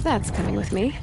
That's coming with me.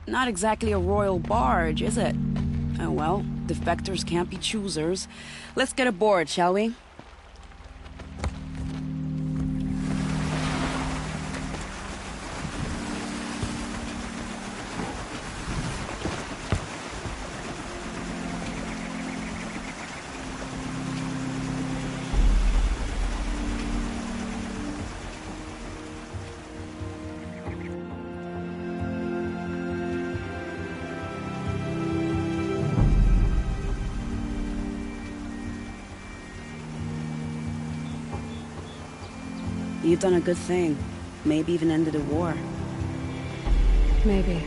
Not exactly a royal barge, is it? Oh well, defectors can't be choosers. Let's get aboard, shall we? You've done a good thing. Maybe even ended a war. Maybe.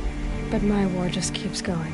But my war just keeps going.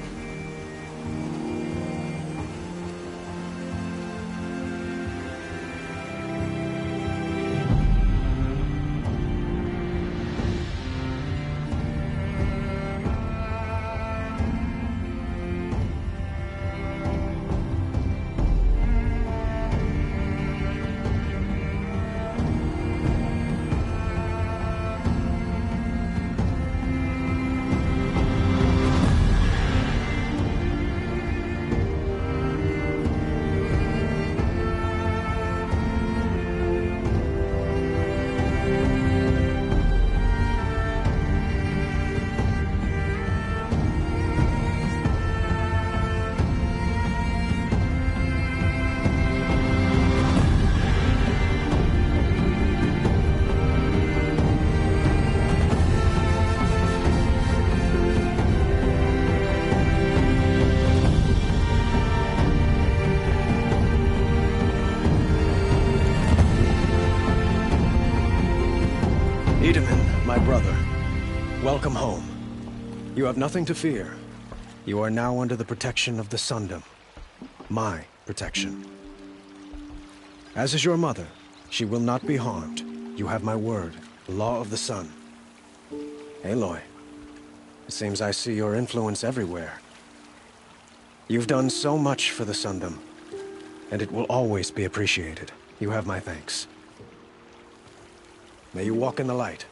My brother, welcome home. You have nothing to fear. You are now under the protection of the Sundom. My protection. As is your mother, she will not be harmed. You have my word, the law of the sun. Aloy, it seems I see your influence everywhere. You've done so much for the Sundom, and it will always be appreciated. You have my thanks. May you walk in the light.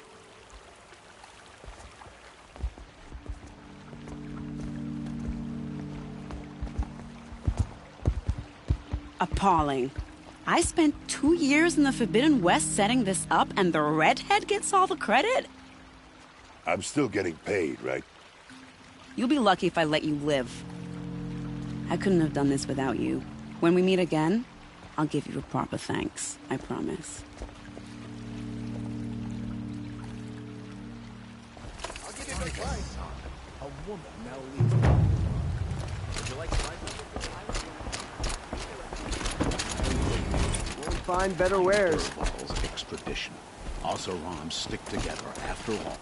Appalling. I spent 2 years in the Forbidden West setting this up, and the redhead gets all the credit? I'm still getting paid, right? You'll be lucky if I let you live. I couldn't have done this without you. When we meet again, I'll give you a proper thanks. I promise. I'll give you advice. A woman now leaves. Would you like to find better wares. Burwell's extradition. Oseram stick together after all.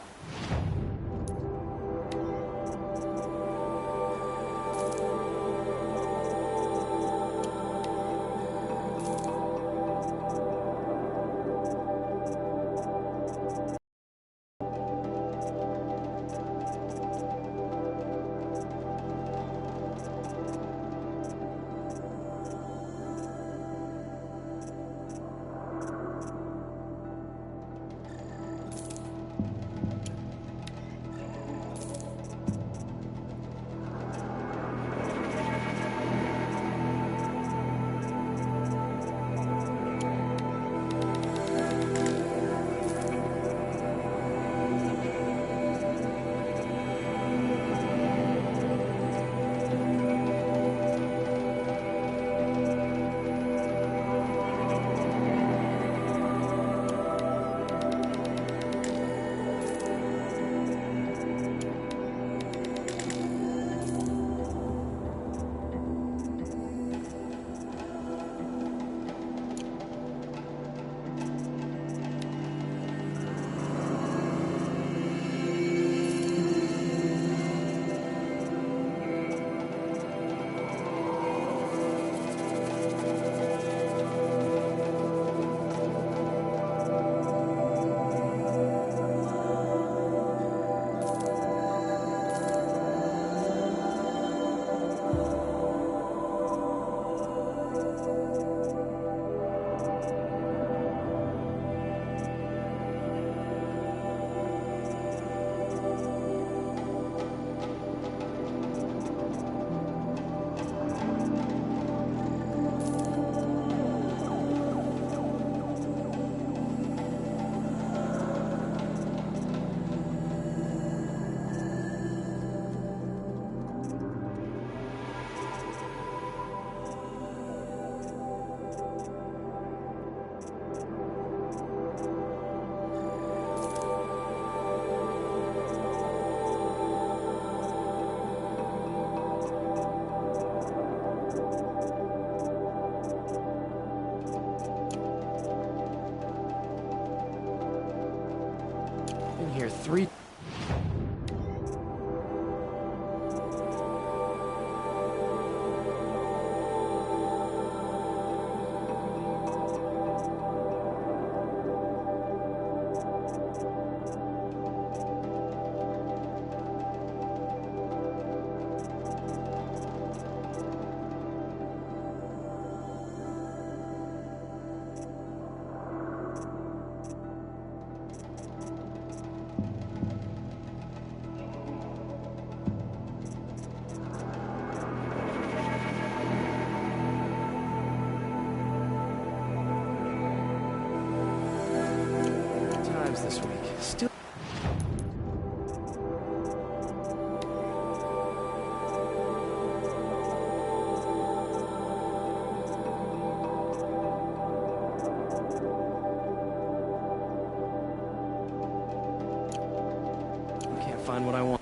here 3... this week. Still... I can't find what I want.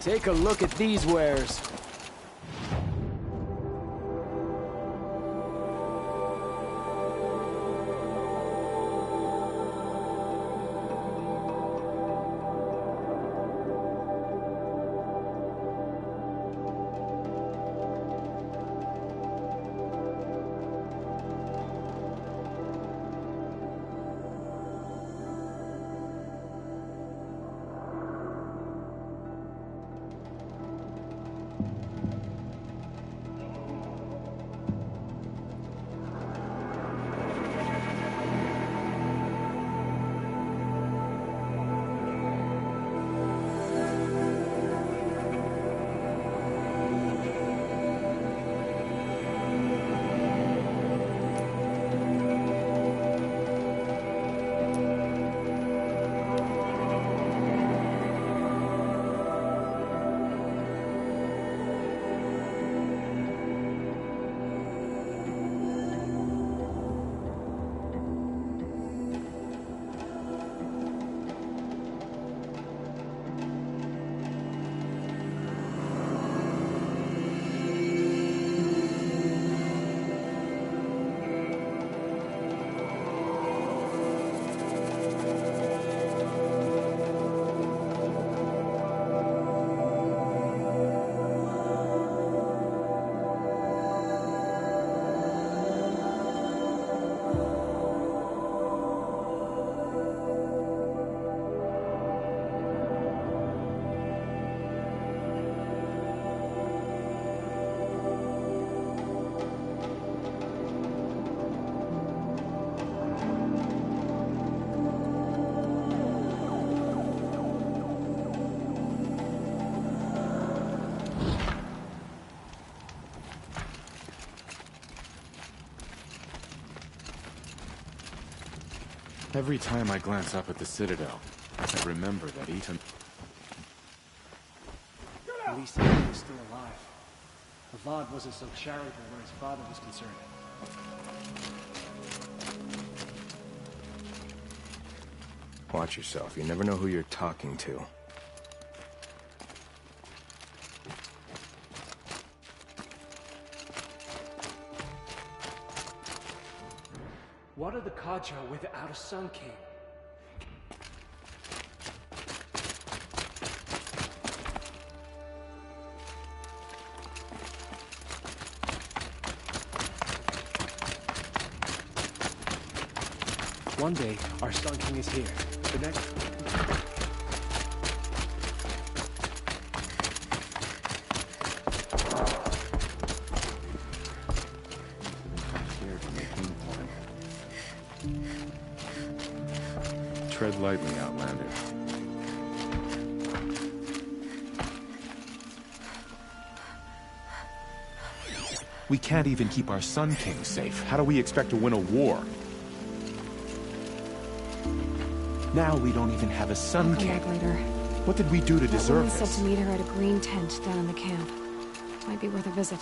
Take a look at these wares. Every time I glance up at the Citadel, I remember that Ethan... At least Ethan was still alive. Avad wasn't so charitable where his father was concerned. Watch yourself. You never know who you're talking to. What are the Kadja without a Sun King? One day, our Sun King is here. The next... Tread lightly, Outlander. We can't even keep our Sun King safe. How do we expect to win a war? Now we don't even have a Sun I'll come King. back later. What did we do to That deserve woman said this? to meet her at a green tent down in the camp. Might be worth a visit.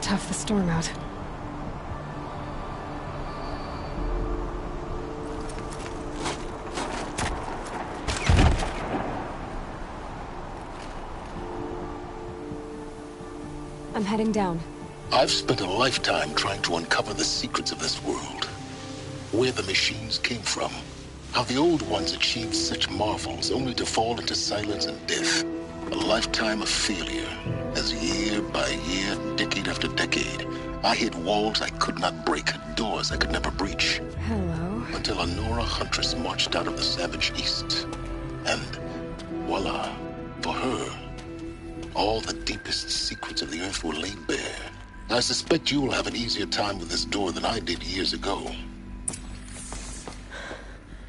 Tough the storm out. I'm heading down. I've spent a lifetime trying to uncover the secrets of this world. Where the machines came from. How the old ones achieved such marvels only to fall into silence and death. A lifetime of failure. As year by year, decade after decade, I hit walls I could not break, doors I could never breach. Hello. Until a Nora huntress marched out of the savage east. And voila, for her, all the deepest secrets of the earth were laid bare. I suspect you'll have an easier time with this door than I did years ago.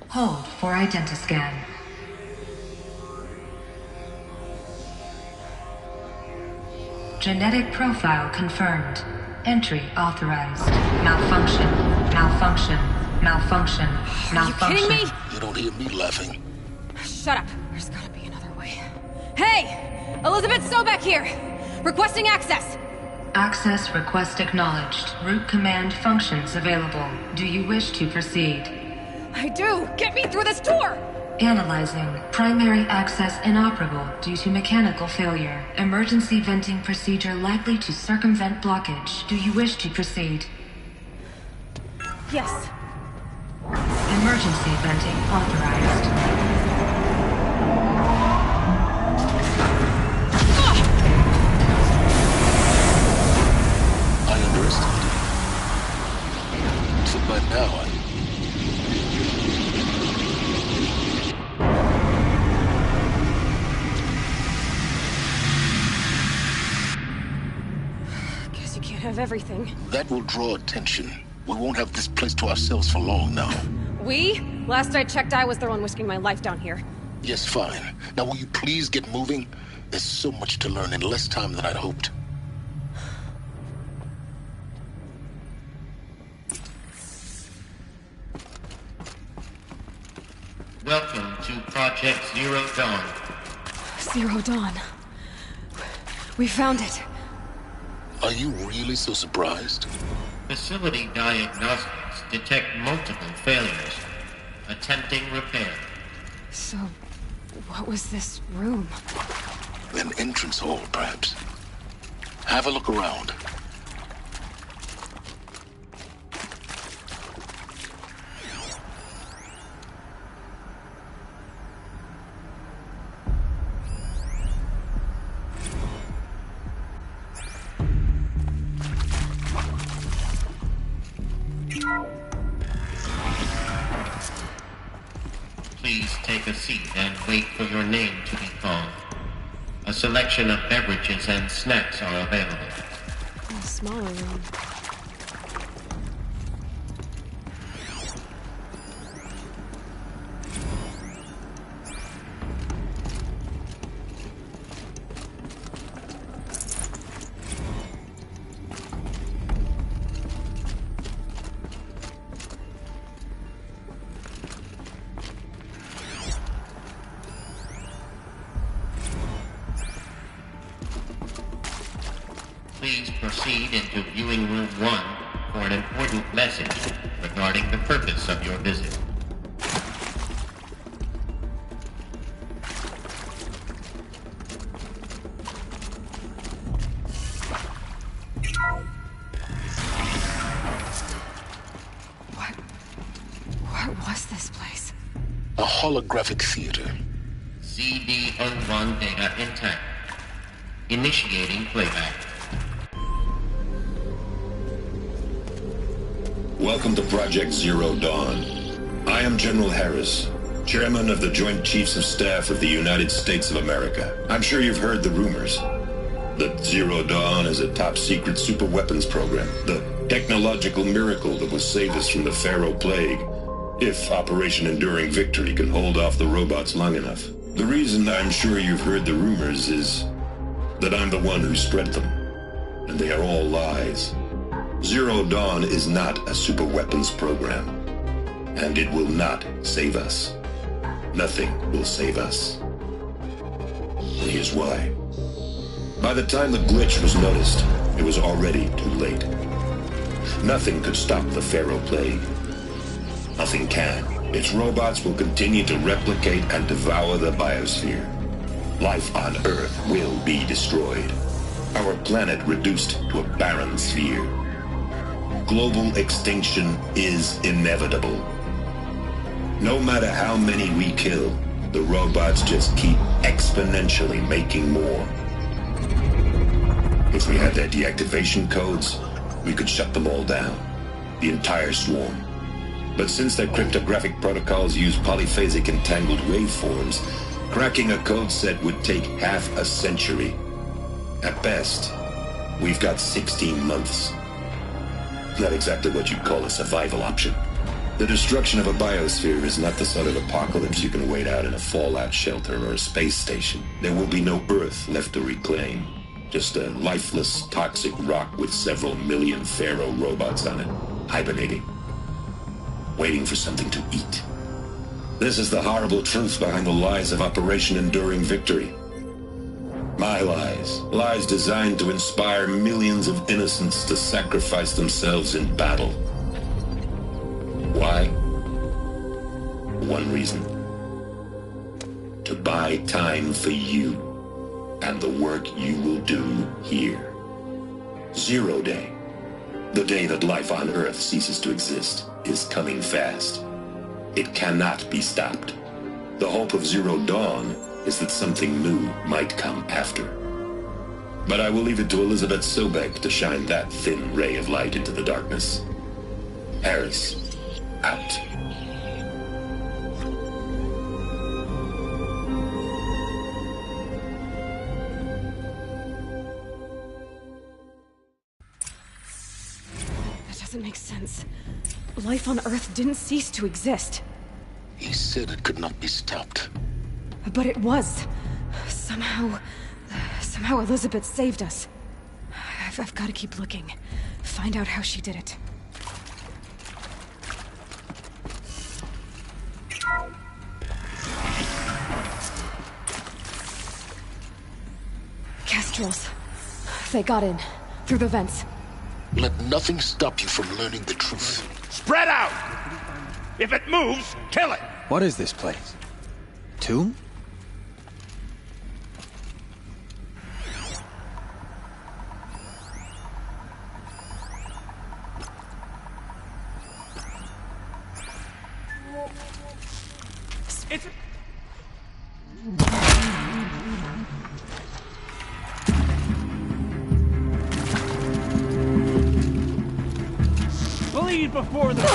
Hold for identiscan. Genetic profile confirmed. Entry authorized. Malfunction. Malfunction. Malfunction. Malfunction. Are you kidding me? You don't hear me laughing. Shut up. There's gotta be another way. Hey! Elizabeth Sobek here! Requesting access! Access request acknowledged. Root command functions available. Do you wish to proceed? I do! Get me through this door! Analyzing. Primary access inoperable due to mechanical failure. Emergency venting procedure likely to circumvent blockage. Do you wish to proceed? Yes. Emergency venting authorized. I underestimated you. So by now, Guess you can't have everything. that will draw attention. We won't have this place to ourselves for long now. We? Last I checked, I was the one risking my life down here. Yes, fine. Now will you please get moving? There's so much to learn in less time than I'd hoped. Welcome to Project Zero Dawn. Zero Dawn. We found it. Are you really so surprised? Facility diagnostics detect multiple failures. Attempting repair. So, what was this room? An entrance hall, perhaps. Have a look around. Please take a seat and wait for your name to be called. A selection of beverages and snacks are available. smaller room. Please proceed into viewing room 1 for an important message regarding the purpose of your visit. What was this place? A holographic theater. CD01 data intact. Initiating playback. Welcome to Project Zero Dawn. I am General Harris, Chairman of the Joint Chiefs of Staff of the United States of America. I'm sure you've heard the rumors that Zero Dawn is a top-secret superweapons program, the technological miracle that will save us from the Pharaoh Plague, if Operation Enduring Victory can hold off the robots long enough. The reason I'm sure you've heard the rumors is that I'm the one who spread them, and they are all lies. Zero Dawn is not a superweapons program, and it will not save us. Nothing will save us. And here's why. By the time the glitch was noticed, it was already too late. Nothing could stop the Pharaoh Plague. Nothing can. Its robots will continue to replicate and devour the biosphere. Life on Earth will be destroyed. Our planet reduced to a barren sphere. Global extinction is inevitable. No matter how many we kill, the robots just keep exponentially making more. If we had their deactivation codes, we could shut them all down. The entire swarm. But since their cryptographic protocols use polyphasic entangled waveforms, cracking a code set would take half a century. At best, we've got 16 months. Not exactly what you'd call a survival option. The destruction of a biosphere is not the sort of apocalypse you can wait out in a fallout shelter or a space station. There will be no Earth left to reclaim. Just a lifeless, toxic rock with several million Pharaoh robots on it, hibernating, waiting for something to eat. This is the horrible truth behind the lies of Operation Enduring Victory. My lies. Lies designed to inspire millions of innocents to sacrifice themselves in battle. Why? One reason. To buy time for you and the work you will do here. Zero Day, the day that life on Earth ceases to exist, is coming fast. It cannot be stopped. The hope of Zero Dawn is that something new might come after. But I will leave it to Elizabeth Sobek to shine that thin ray of light into the darkness. Harris, out. That doesn't make sense. Life on Earth didn't cease to exist. He said it could not be stopped. But it was. Somehow Elizabeth saved us. I've got to keep looking. Find out how she did it. Kestrels. They got in. Through the vents. Let nothing stop you from learning the truth. Spread out! If it moves, kill it! What is this place? Tomb? It's... Bleed before the...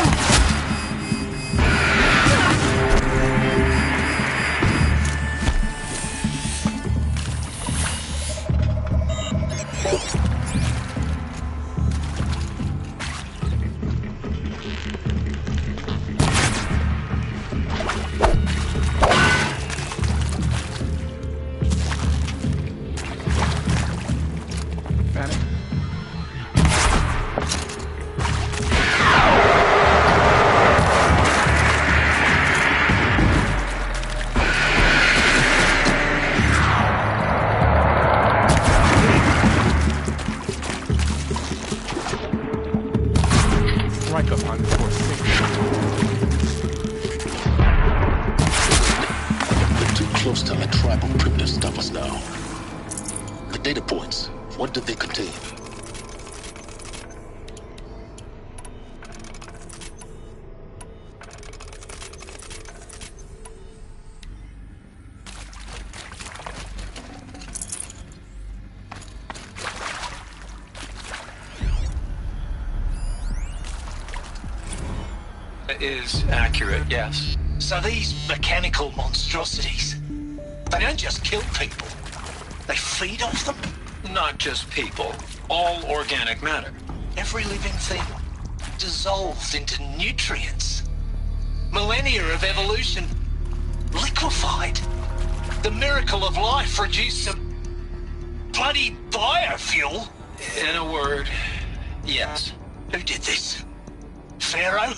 close to let tribal primitives stop us now. The data points, what did they contain? Is accurate, yes. So these mechanical monstrosities, they don't just kill people, they feed off them? Not just people, all organic matter. Every living thing dissolved into nutrients. Millennia of evolution liquefied. The miracle of life reduced to bloody biofuel. In a word, yes. Who did this? Pharaoh?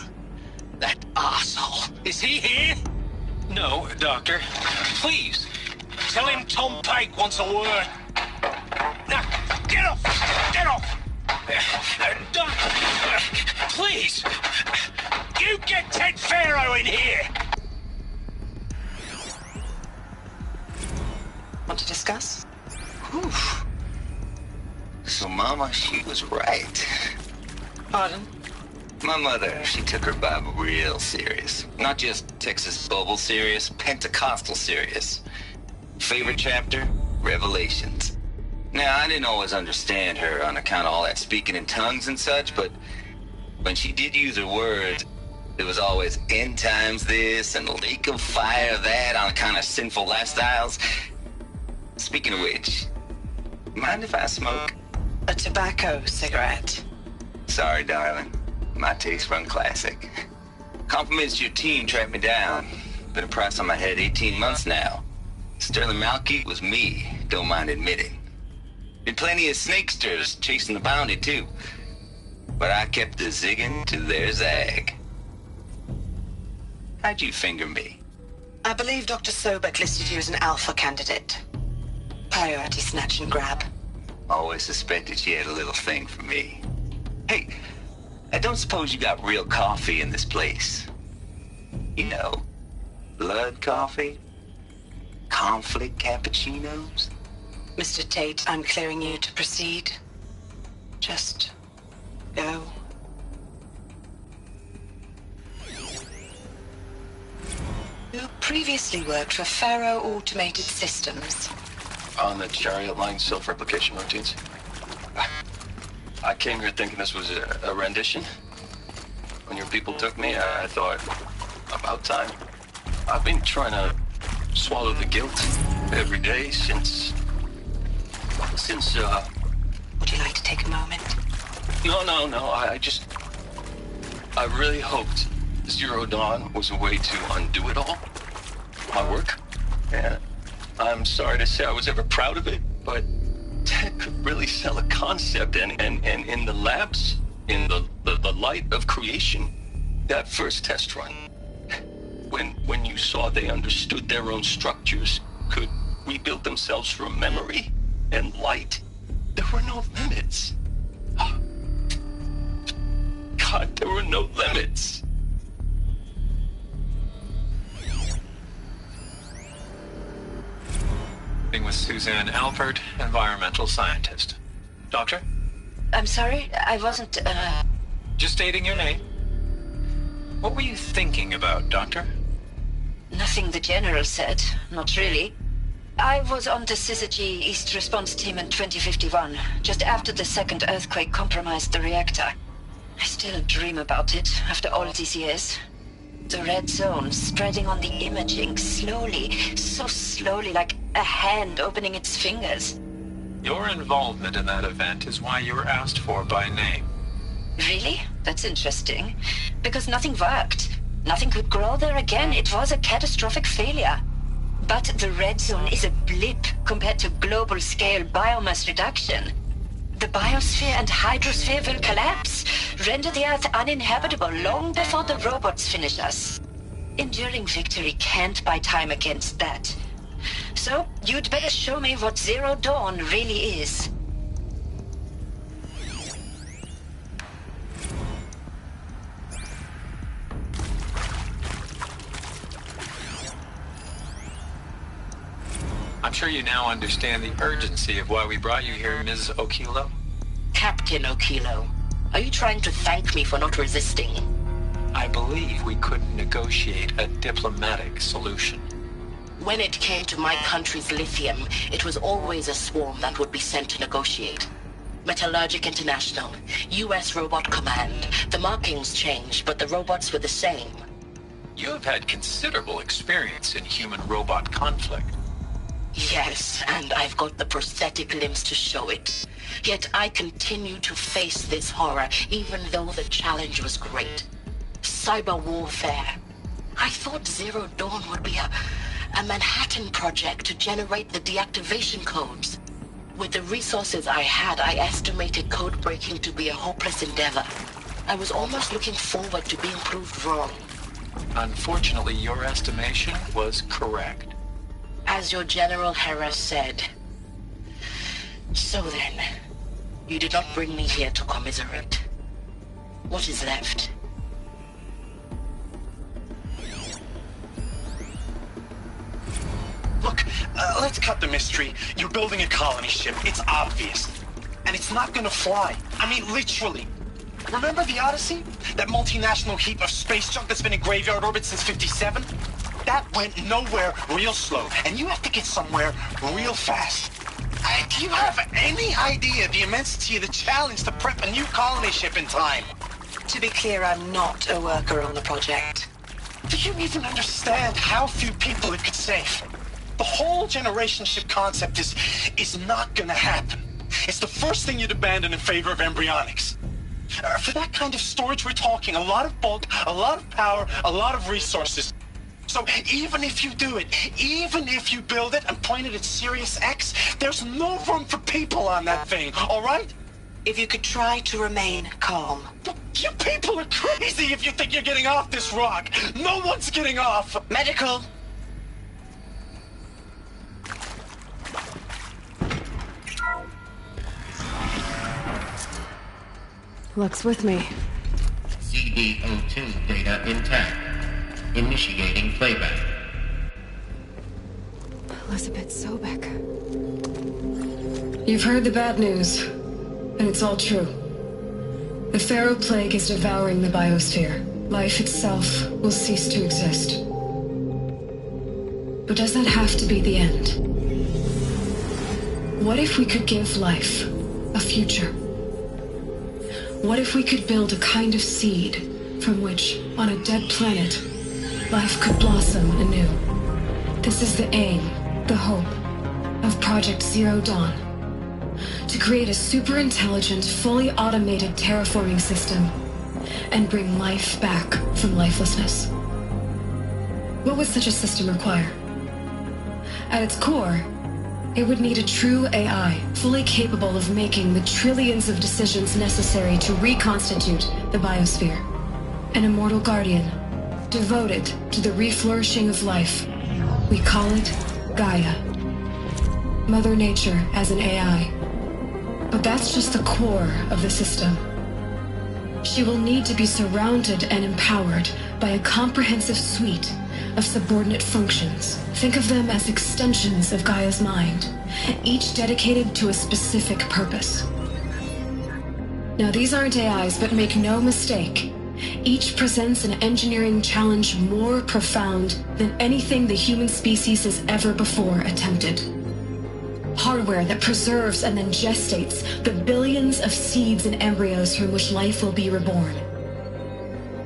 That arsehole. Is he here? No, Doctor. Please, tell him Tom Pake wants a word. Now, get off! Get off! Please! You get Ted Pharaoh in here! Want to discuss? Whew. So, Mama, she was right. Pardon? My mother, she took her Bible real serious. Not just Texas Bible serious, Pentecostal serious. Favorite chapter? Revelations. Now, I didn't always understand her on account of all that speaking in tongues and such, but when she did use her words, it was always end times this and lake of fire that on account of sinful lifestyles. Speaking of which, mind if I smoke? A tobacco cigarette. Sorry, darling. My taste run classic. Compliments to your team tracked me down. Been a price on my head 18 months now. Sterling Malkeet was me, don't mind admitting. Been plenty of snakesters chasing the bounty too. But I kept the zigging to their zag. How'd you finger me? I believe Dr. Sobek listed you as an alpha candidate. Priority snatch and grab. Always suspected she had a little thing for me. Hey, I don't suppose you got real coffee in this place. You know, blood coffee? Conflict cappuccinos? Mr. Tate, I'm clearing you to proceed. Just go. You previously worked for Pharaoh Automated Systems. On the Chariot Line self-replication routines. I came here thinking this was a rendition. When your people took me, I thought, about time. I've been trying to swallow the guilt every day since... Would you like to take a moment? No, I really hoped Zero Dawn was a way to undo it all. My work. And I'm sorry to say I was ever proud of it, but Ted could really sell a concept, and in the labs, in the light of creation, that first test run, when you saw they understood their own structures, could rebuild themselves from memory and light, there were no limits. God, there were no limits. With Suzanne Alpert, environmental scientist. Doctor? I'm sorry, I wasn't, Just stating your name. What were you thinking about, Doctor? Nothing the General said, not really. I was on the Syzygy East Response Team in 2051, just after the second earthquake compromised the reactor. I still dream about it, after all these years. The red zone spreading on the imaging, slowly, so slowly, like a hand opening its fingers. Your involvement in that event is why you were asked for by name. Really? That's interesting. Because nothing worked. Nothing could grow there again. It was a catastrophic failure. But the red zone is a blip compared to global-scale biomass reduction. The biosphere and hydrosphere will collapse, render the Earth uninhabitable long before the robots finish us. Enduring victory can't buy time against that. So, you'd better show me what Zero Dawn really is. I'm sure you now understand the urgency of why we brought you here, Ms. Okilo. Captain Okilo, are you trying to thank me for not resisting? I believe we couldn't negotiate a diplomatic solution. When it came to my country's lithium, it was always a swarm that would be sent to negotiate. Metallurgic International, U.S. Robot Command. The markings changed, but the robots were the same. You have had considerable experience in human-robot conflict. Yes, and I've got the prosthetic limbs to show it. Yet I continue to face this horror, even though the challenge was great. Cyber warfare. I thought Zero Dawn would be a Manhattan project to generate the deactivation codes. With the resources I had, I estimated code breaking to be a hopeless endeavor. I was almost looking forward to being proved wrong. Unfortunately, your estimation was correct. As your General Harris said. So then, you did not bring me here to commiserate. What is left? Look, let's cut the mystery. You're building a colony ship. It's obvious. And it's not gonna fly. I mean, literally. Remember the Odyssey? That multinational heap of space junk that's been in graveyard orbit since '57? That went nowhere real slow. And you have to get somewhere real fast. Do you have any idea the immensity of the challenge to prep a new colony ship in time? To be clear, I'm not a worker on the project. Do you even understand how few people it could save? The whole generation ship concept is not gonna happen. It's the first thing you'd abandon in favor of embryonics. For that kind of storage, we're talking a lot of bulk, a lot of power, a lot of resources. So even if you do it, even if you build it and point it at Sirius X, there's no room for people on that thing, all right? If you could try to remain calm. You people are crazy if you think you're getting off this rock. No one's getting off. Medical. Luck's with me. CDO2 data intact. Initiating playback. Elizabeth Sobek. You've heard the bad news, and it's all true. The Pharaoh Plague is devouring the biosphere. Life itself will cease to exist. But does that have to be the end? What if we could give life a future? What if we could build a kind of seed from which, on a dead planet, life could blossom anew? This is the aim, the hope, of Project Zero Dawn. To create a super-intelligent, fully automated terraforming system and bring life back from lifelessness. What would such a system require? At its core, it would need a true AI, fully capable of making the trillions of decisions necessary to reconstitute the biosphere. An immortal guardian, devoted to the reflourishing of life. We call it Gaia. Mother Nature as an AI. But that's just the core of the system. She will need to be surrounded and empowered by a comprehensive suite of subordinate functions. Think of them as extensions of Gaia's mind, each dedicated to a specific purpose. Now, these aren't AIs, but make no mistake, each presents an engineering challenge more profound than anything the human species has ever before attempted. Hardware that preserves and then gestates the billions of seeds and embryos from which life will be reborn.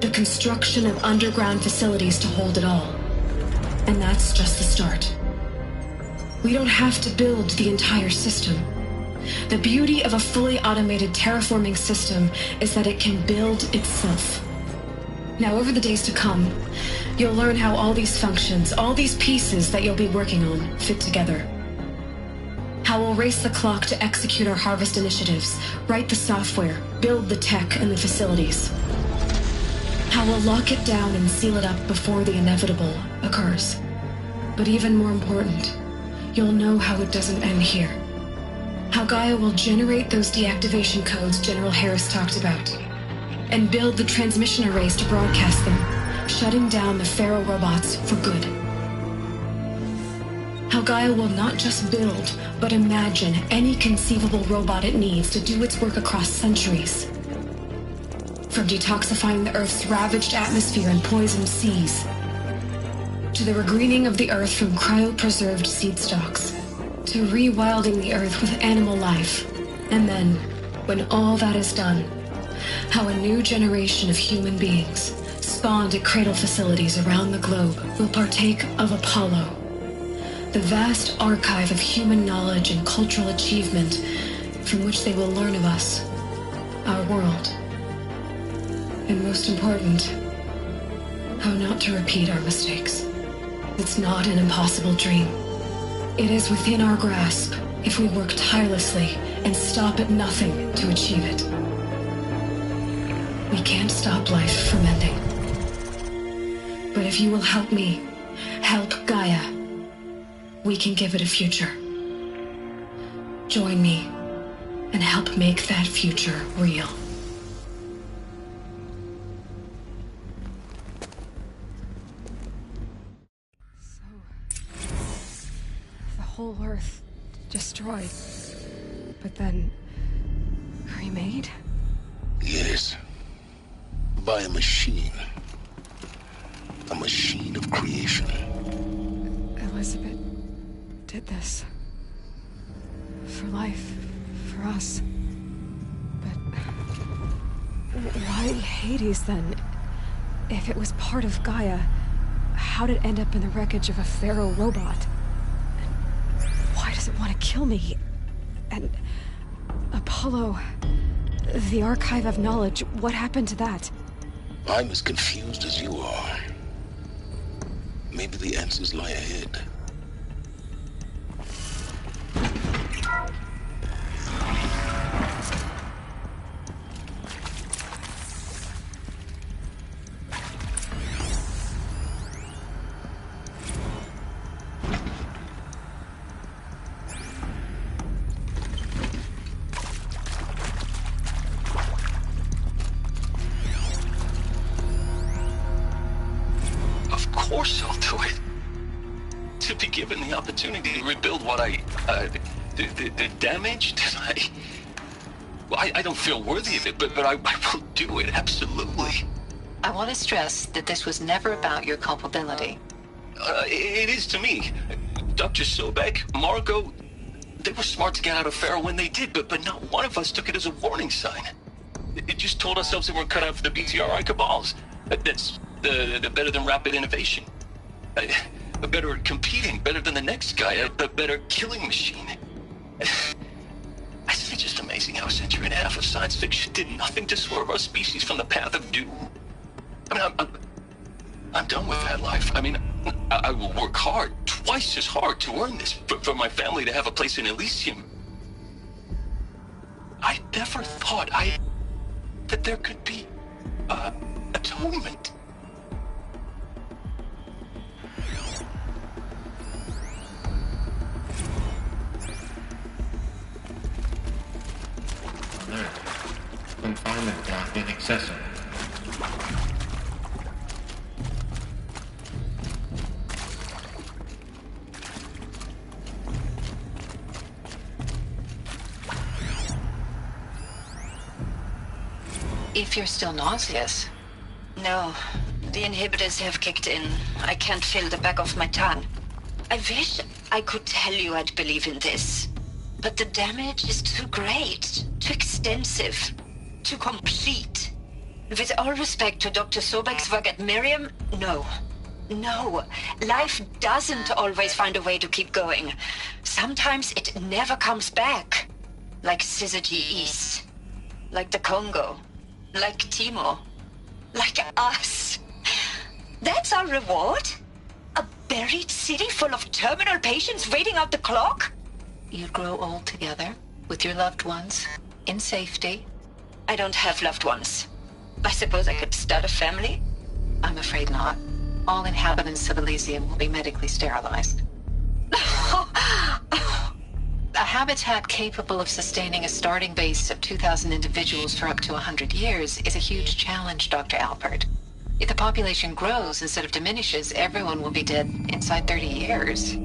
The construction of underground facilities to hold it all. And that's just the start. We don't have to build the entire system. The beauty of a fully automated terraforming system is that it can build itself. Now, over the days to come, you'll learn how all these functions, all these pieces that you'll be working on, fit together. How we'll race the clock to execute our harvest initiatives, write the software, build the tech and the facilities. How we'll lock it down and seal it up before the inevitable occurs. But even more important, you'll know how it doesn't end here. How Gaia will generate those deactivation codes General Harris talked about, and build the transmission arrays to broadcast them, shutting down the Pharaoh robots for good. How Gaia will not just build, but imagine any conceivable robot it needs to do its work across centuries. From detoxifying the Earth's ravaged atmosphere and poisoned seas, to the regreening of the Earth from cryopreserved seed stalks, to rewilding the Earth with animal life. And then, when all that is done, how a new generation of human beings, spawned at cradle facilities around the globe, will partake of Apollo, the vast archive of human knowledge and cultural achievement from which they will learn of us, our world, and most important, how not to repeat our mistakes. It's not an impossible dream. It is within our grasp if we work tirelessly and stop at nothing to achieve it. We can't stop life from ending. But if you will help me, help Gaia, we can give it a future. Join me and help make that future real. Whole Earth destroyed, but then remade? Yes. By a machine. A machine of creation. Elizabeth did this. For life, for us. But why Hades then? If it was part of Gaia, how did it end up in the wreckage of a Pharaoh robot? Why does it want to kill me? And Apollo, the archive of knowledge, what happened to that? I'm as confused as you are. Maybe the answers lie ahead. Of course I'll do it. To be given the opportunity to rebuild what the damage that I don't feel worthy of it, but I will do it, absolutely. I want to stress that this was never about your culpability. It is to me. Dr. Sobek, Margot, they were smart to get out of Pharaoh when they did, but not one of us took it as a warning sign. It just told ourselves that we're cut out for the BTRI cabals. That's the better than rapid innovation. Better at competing, better than the next guy, a better killing machine. It's just amazing how a century and a half of science fiction did nothing to swerve our species from the path of doom. I mean, I'm done with that life. I mean, I will work hard, twice as hard to earn this, for my family to have a place in Elysium. I never thought that there could be atonement. Confinement dock inaccessible. If you're still nauseous. No, the inhibitors have kicked in. I can't feel the back of my tongue. I wish I could tell you I'd believe in this. But the damage is too great, too extensive, too complete. With all respect to Dr. Sobek's work at Miriam, no. No, life doesn't always find a way to keep going. Sometimes it never comes back. Like Syzygy East. Like the Congo. Like Timor. Like us. That's our reward? A buried city full of terminal patients waiting out the clock? You'd grow old together, with your loved ones, in safety. I don't have loved ones. I suppose I could start a family? I'm afraid not. All inhabitants of Elysium will be medically sterilized. A habitat capable of sustaining a starting base of 2,000 individuals for up to 100 years is a huge challenge, Dr. Alpert. If the population grows instead of diminishes, everyone will be dead inside 30 years.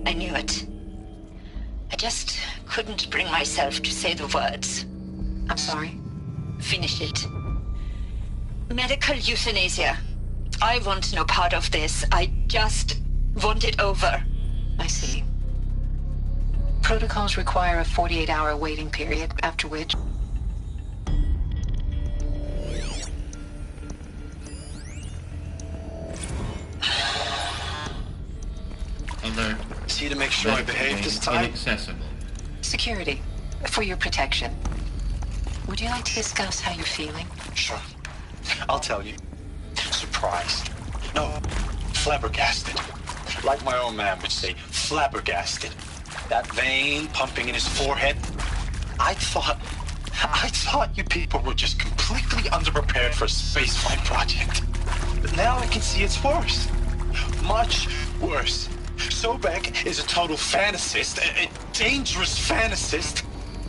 I knew it. I just couldn't bring myself to say the words. I'm sorry? Finish it. Medical euthanasia. I want no part of this. I just want it over. I see. Protocols require a 48-hour waiting period, after which... Alert. See to make sure I behave this time? Inaccessible. Security. For your protection. Would you like to discuss how you're feeling? Sure. I'll tell you. Surprised. No, flabbergasted. Like my old man would say, flabbergasted. That vein pumping in his forehead. I thought you people were just completely underprepared for a spaceflight project. But now I can see it's worse. Much worse. Sobek is a total fantasist, a dangerous fantasist.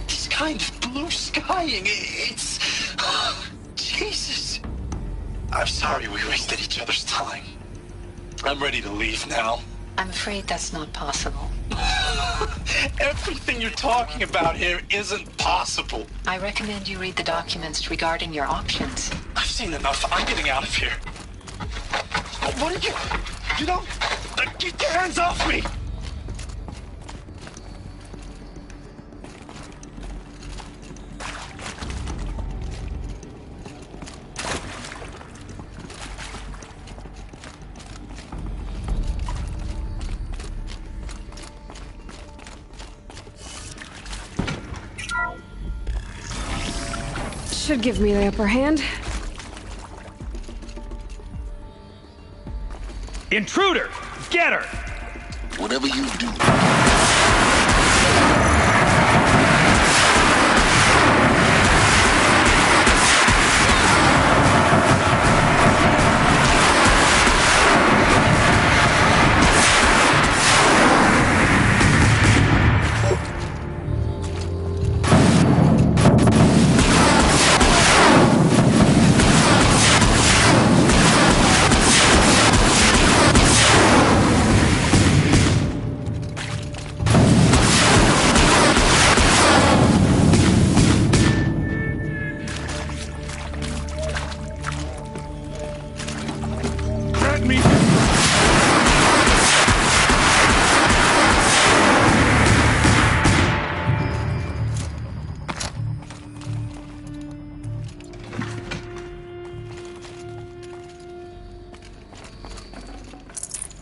He's kind of blue skying. It's... Jesus. I'm sorry we wasted each other's time. I'm ready to leave now. I'm afraid that's not possible. Everything you're talking about here isn't possible. I recommend you read the documents regarding your options. I've seen enough. I'm getting out of here. What are you... You don't... Get your hands off me! Should give me the upper hand. Intruder! Get her! Whatever you do.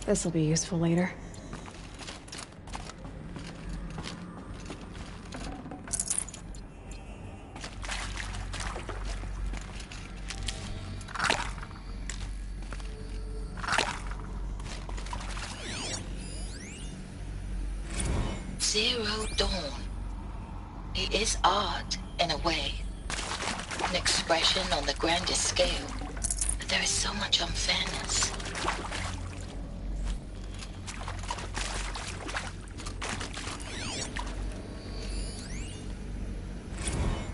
This'll be useful later. Zero Dawn. It is art, in a way. An expression on the grandest scale. But there is so much unfairness.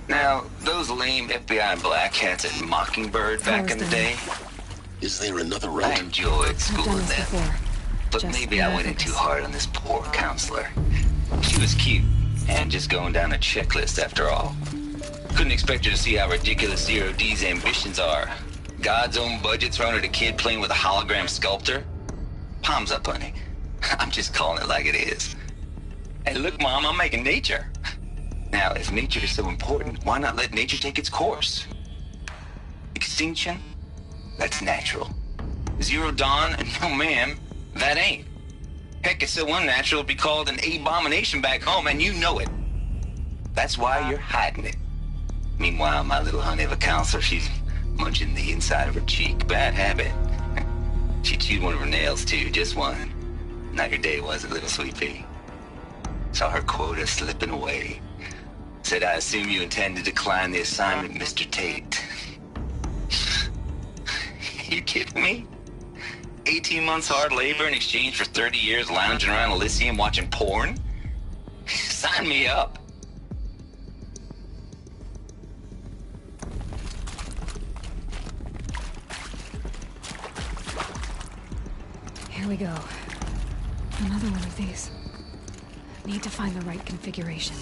Now, those lame FBI black hats at Mockingbird back in the day, Is there another route? I enjoyed schooling them. Before. But Just maybe I went in focus. too hard on this poor counselor. She was cute, and just going down a checklist after all. Couldn't expect her to see how ridiculous Zero D's ambitions are. God's own budget thrown at a kid playing with a hologram sculptor? Palms up, honey. I'm just calling it like it is. Hey, look, Mom, I'm making nature. Now, if nature is so important, why not let nature take its course? Extinction? That's natural. Zero Dawn? No, ma'am, that ain't. Heck, it's so unnatural it'd be called an abomination back home, and you know it. That's why you're hiding it. Meanwhile, my little honey of a counselor, she's munching the inside of her cheek. Bad habit. She chewed one of her nails, too, just one. Not your day, was it, little sweet pea? Saw her quota slipping away. Said, I assume you intend to decline the assignment, Mr. Tate. You kidding me? 18 months hard labor in exchange for 30 years lounging around Elysium watching porn? Sign me up. Here we go. Another one of these. Need to find the right configuration.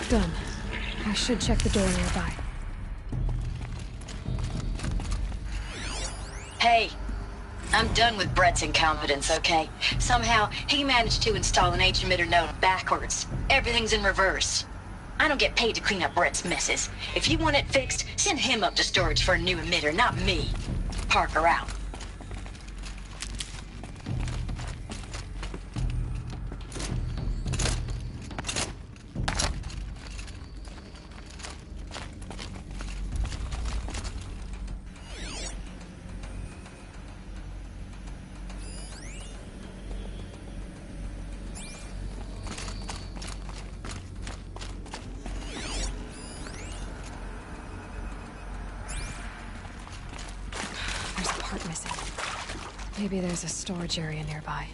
Done. I should check the door nearby. Hey, I'm done with Brett's incompetence, okay? Somehow, he managed to install an H-emitter node backwards. Everything's in reverse. I don't get paid to clean up Brett's messes. If you want it fixed, send him up to storage for a new emitter, not me. Parker out. Missing. Maybe there's a storage area nearby.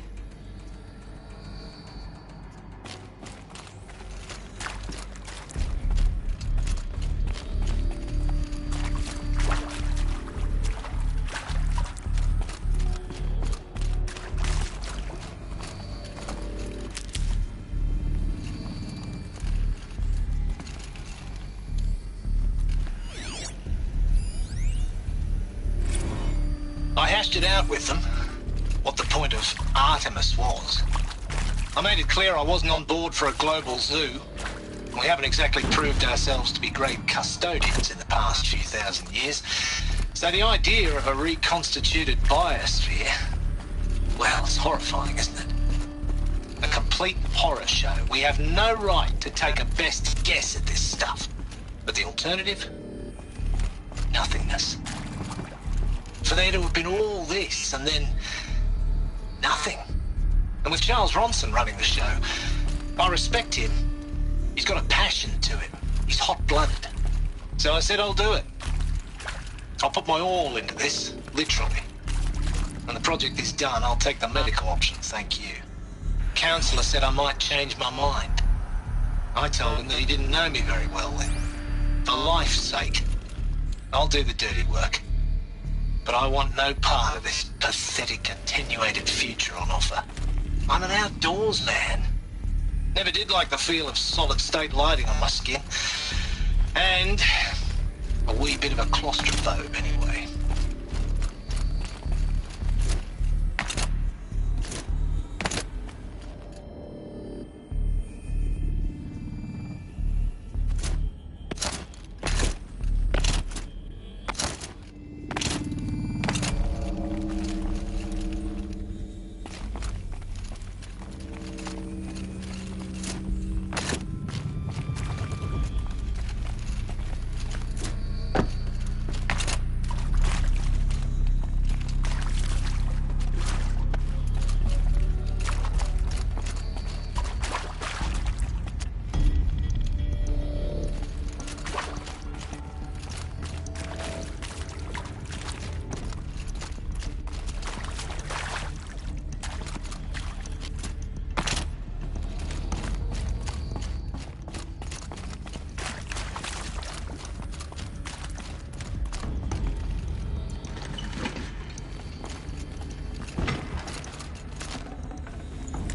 I hashed it out with them, what the point of Artemis was. I made it clear I wasn't on board for a global zoo. We haven't exactly proved ourselves to be great custodians in the past few thousand years. So the idea of a reconstituted biosphere, well, it's horrifying, isn't it? A complete horror show. We have no right to take a best guess at this stuff. But the alternative? Nothingness. For there to have been all this, and then nothing. And with Charles Ronson running the show, I respect him. He's got a passion to it. He's hot-blooded. So I said I'll do it. I'll put my all into this, literally. When the project is done, I'll take the medical option, thank you. Counselor said I might change my mind. I told him that he didn't know me very well then. For life's sake, I'll do the dirty work. But I want no part of this pathetic, attenuated future on offer. I'm an outdoors man. Never did like the feel of solid-state lighting on my skin. And a wee bit of a claustrophobe, anyway.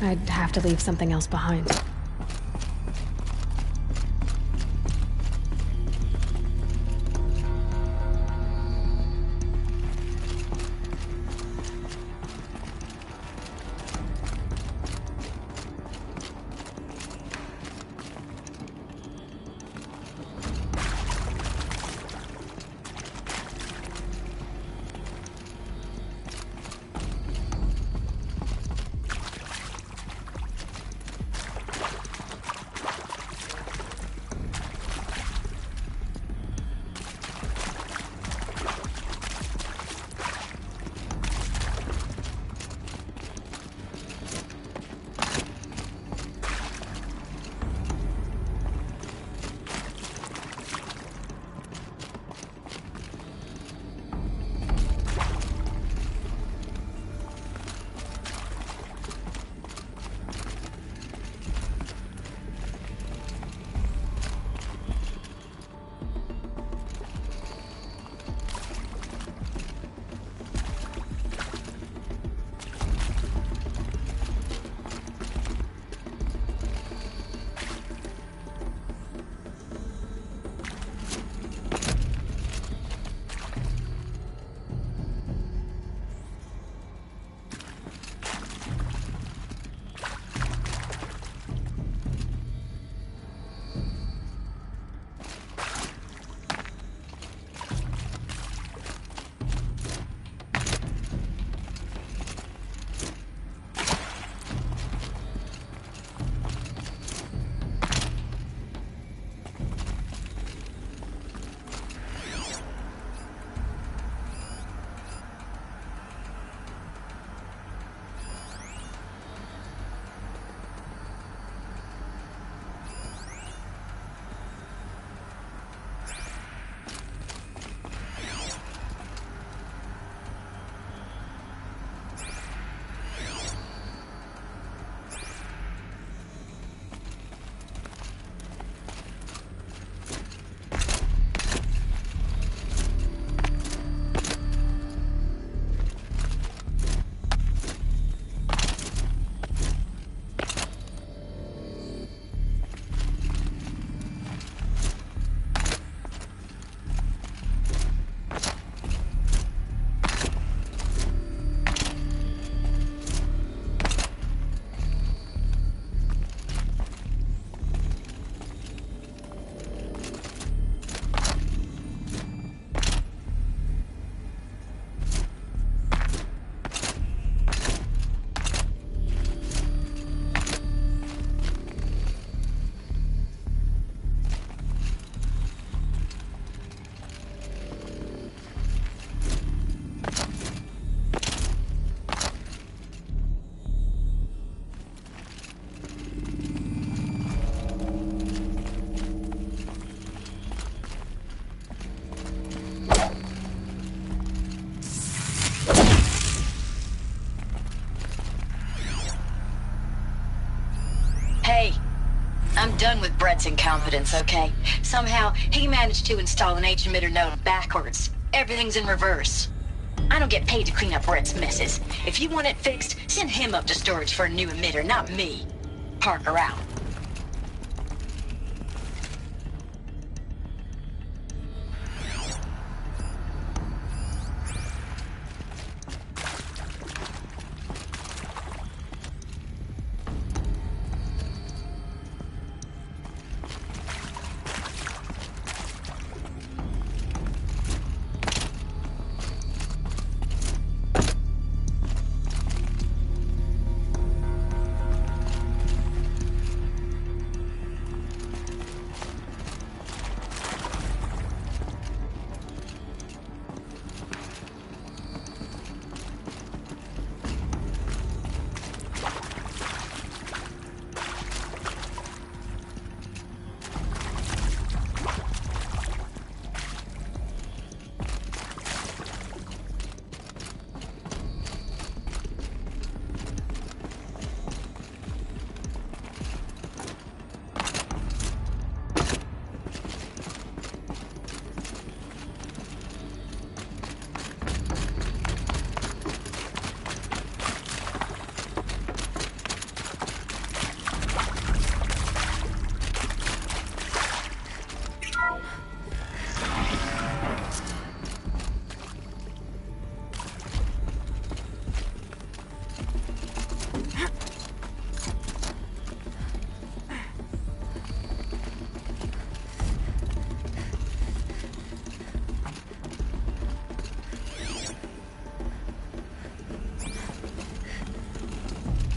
I'd have to leave something else behind. done with Brett's incompetence, okay? Somehow, he managed to install an H-emitter node backwards. Everything's in reverse. I don't get paid to clean up Brett's messes. If you want it fixed, send him up to storage for a new emitter, not me. Parker out.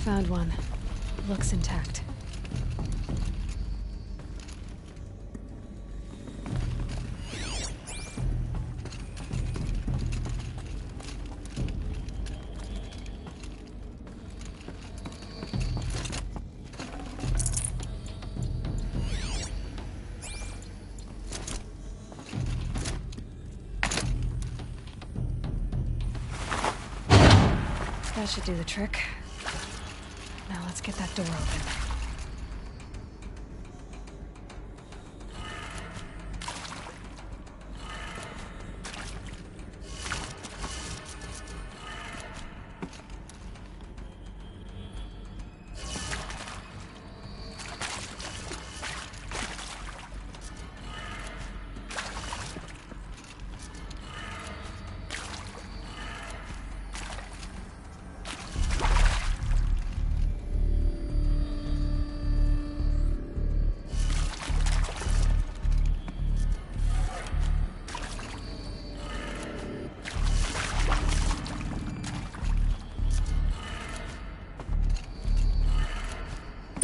Found one. Looks intact. That should do the trick. Now let's get that door open.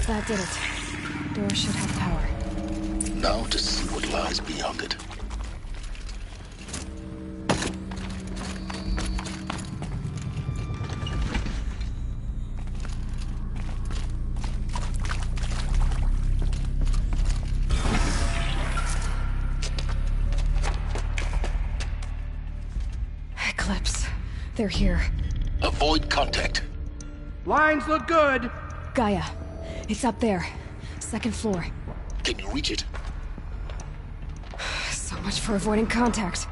That did it. Door should have power. Now to see what lies beyond it. Eclipse. They're here. Avoid contact. Lines look good. Gaia. It's up there. Second floor. Can you reach it? So much for avoiding contact.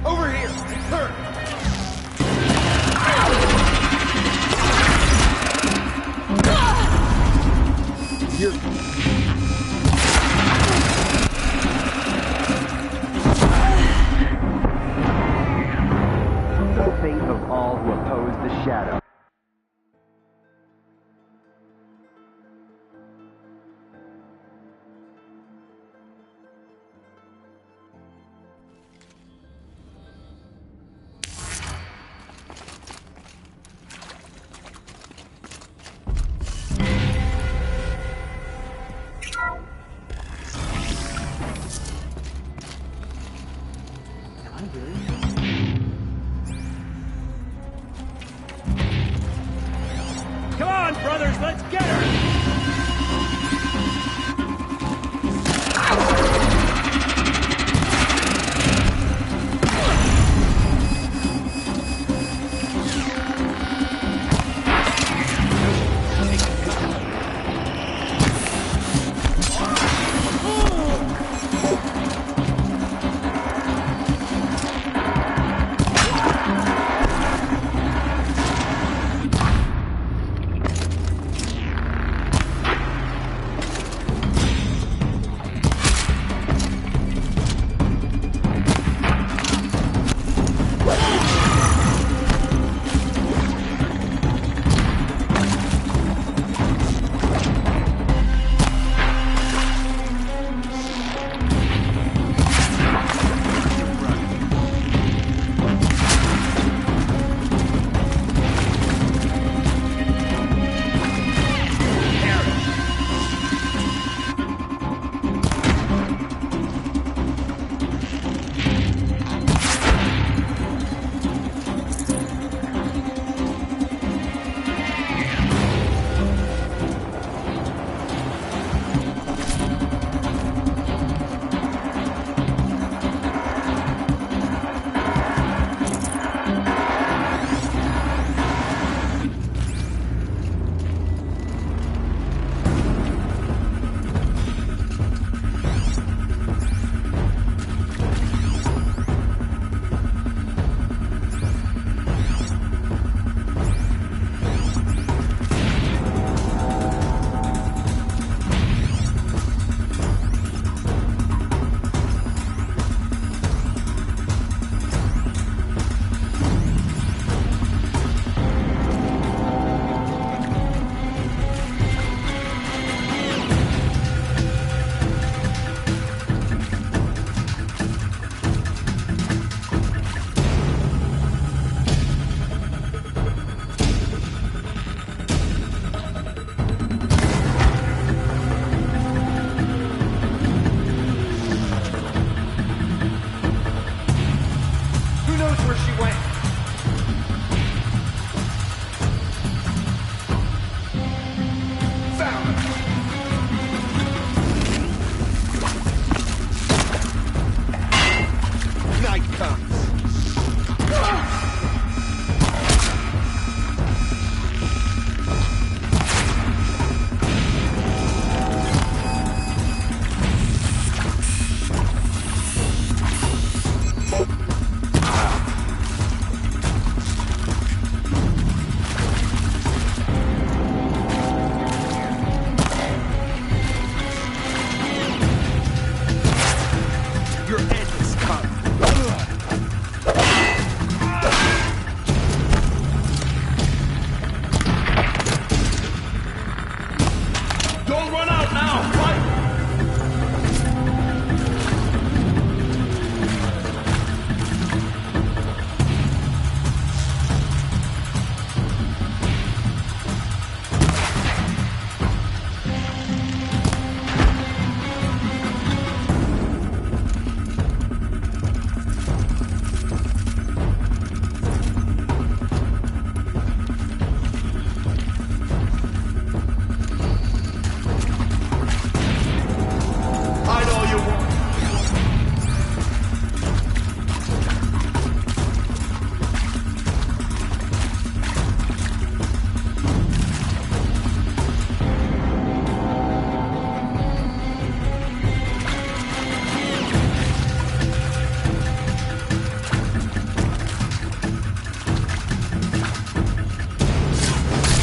Over here. Turn. You're... The fate of all who oppose the shadow. Come on, brothers, let's get her!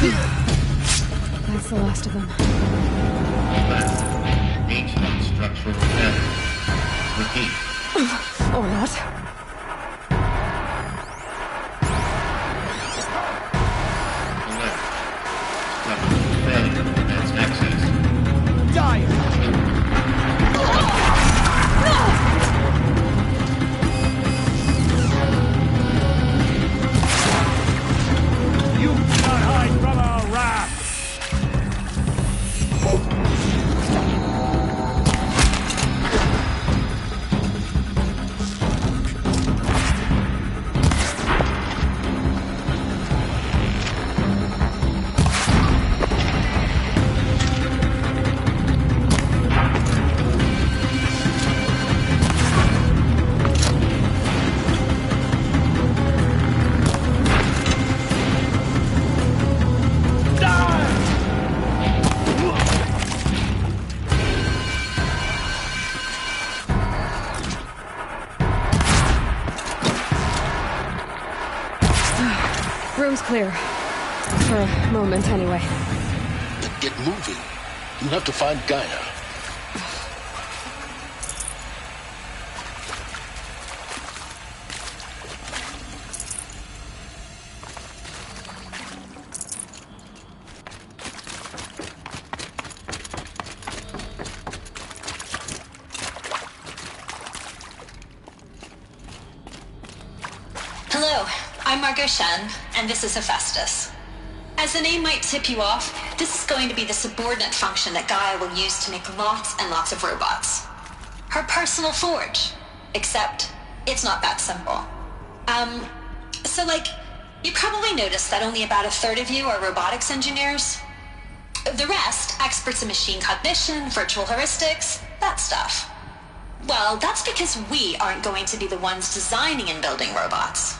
That's the last of them. Ancient structural damage. Repeat. Or not. Room's clear. For a moment, anyway. Then get moving. You have to find Gaia. Hello, I'm Margot Shen, and this is Hephaestus. As the name might tip you off, this is going to be the subordinate function that Gaia will use to make lots and lots of robots. Her personal forge. Except, it's not that simple. You probably noticed that only about a third of you are robotics engineers. The rest, experts in machine cognition, virtual heuristics, that stuff. Well, that's because we aren't going to be the ones designing and building robots.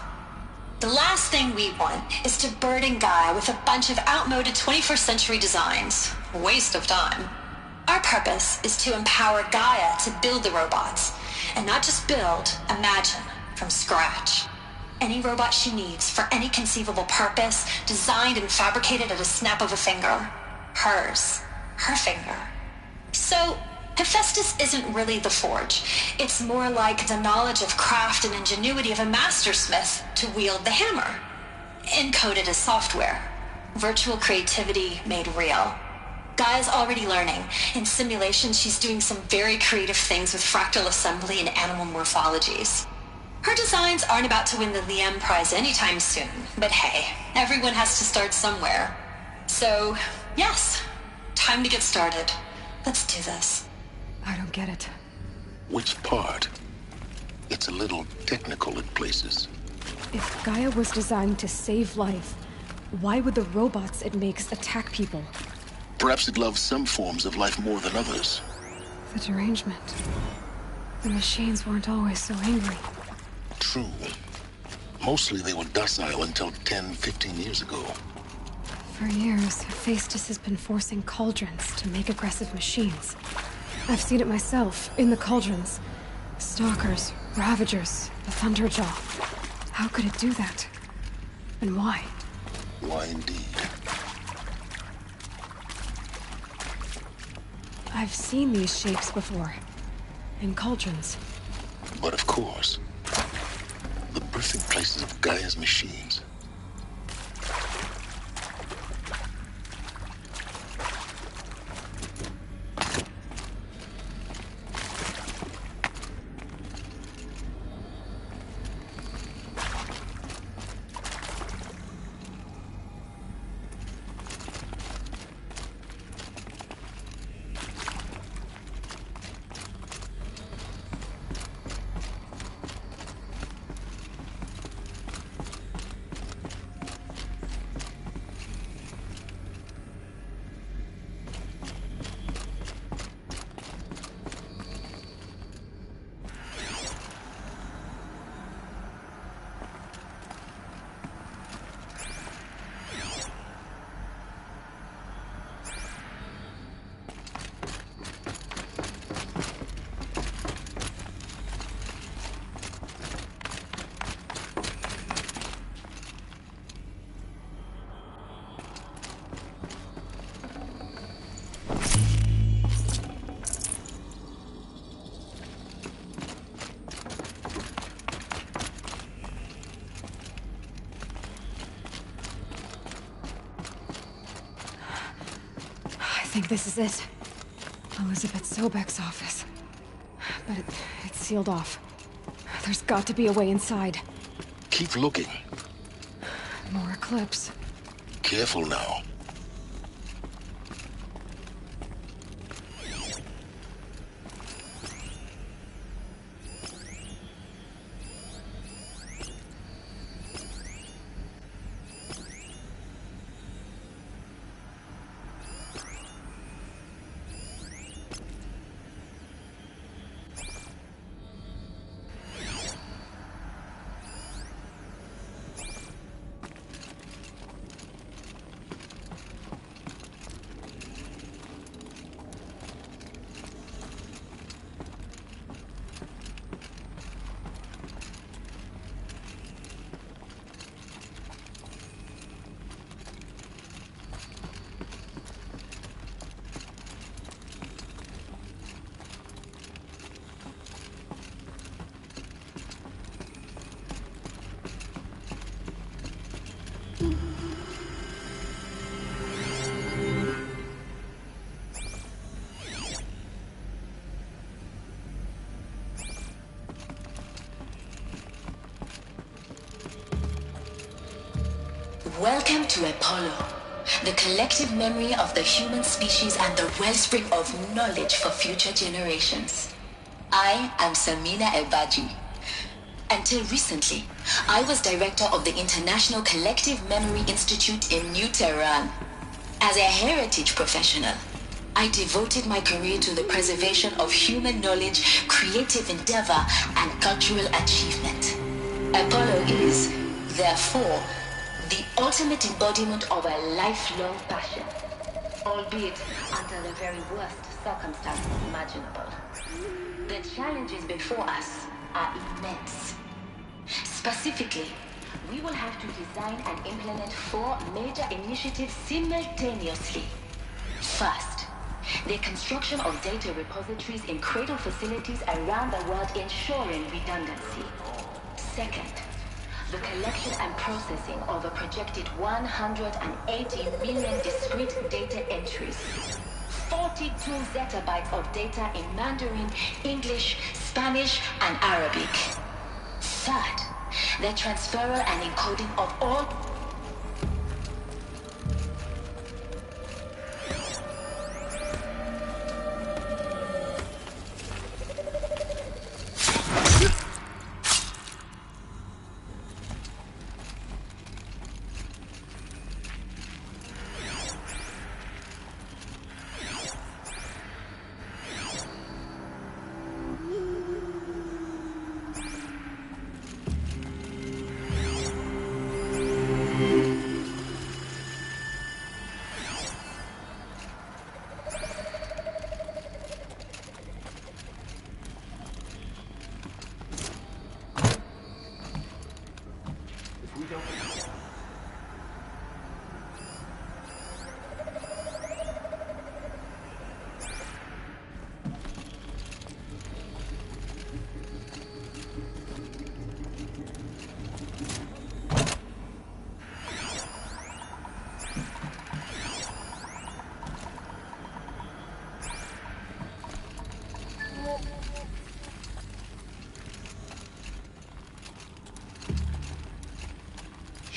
The last thing we want is to burden Gaia with a bunch of outmoded 21st century designs. Waste of time. Our purpose is to empower Gaia to build the robots, and not just build, imagine, from scratch. Any robot she needs for any conceivable purpose, designed and fabricated at a snap of a finger. Hers. Her finger. So, Hephaestus isn't really the forge. It's more like the knowledge of craft and ingenuity of a mastersmith to wield the hammer. Encoded as software. Virtual creativity made real. Gaia's already learning. In simulation, she's doing some very creative things with fractal assembly and animal morphologies. Her designs aren't about to win the Liam Prize anytime soon, but hey, everyone has to start somewhere. So, yes, time to get started. Let's do this. I don't get it. Which part? It's a little technical in places. If Gaia was designed to save life, why would the robots it makes attack people? Perhaps it loves some forms of life more than others. The derangement. The machines weren't always so angry. True. Mostly they were docile until 10, 15 years ago. For years, Hephaestus has been forcing cauldrons to make aggressive machines. I've seen it myself, in the cauldrons. Stalkers, Ravagers, the Thunderjaw. How could it do that? And why? Why indeed? I've seen these shapes before. In cauldrons. But of course, the birthing places of Gaia's machines. think this is it. Elizabeth Sobek's office. But it's sealed off. There's got to be a way inside. Keep looking. More Eclipse. Careful now. Welcome to Apollo, the collective memory of the human species and the wellspring of knowledge for future generations. I am Samina Ebaji. Until recently, I was director of the International Collective Memory Institute in New Tehran. As a heritage professional, I devoted my career to the preservation of human knowledge, creative endeavor, and cultural achievement. Apollo is, therefore, the ultimate embodiment of a lifelong passion, albeit under the very worst circumstances imaginable. The challenges before us are immense. Specifically, we will have to design and implement 4 major initiatives simultaneously. First, the construction of data repositories in cradle facilities around the world, ensuring redundancy. Second, the collection and processing of a projected 180 million discrete data entries. 42 zettabytes of data in Mandarin, English, Spanish, and Arabic. Third, the transferal and encoding of all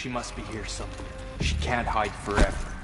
She must be here somewhere. She can't hide forever.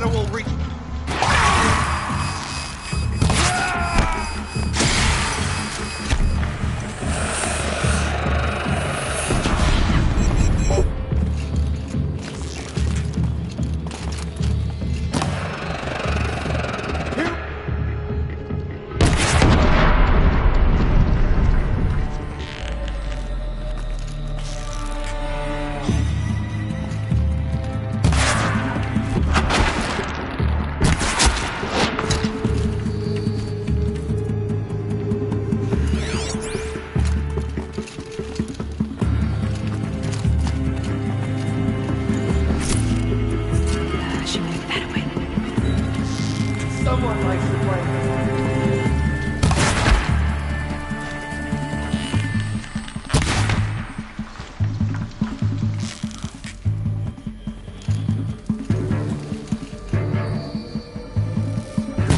shadow will reach... Someone likes to play.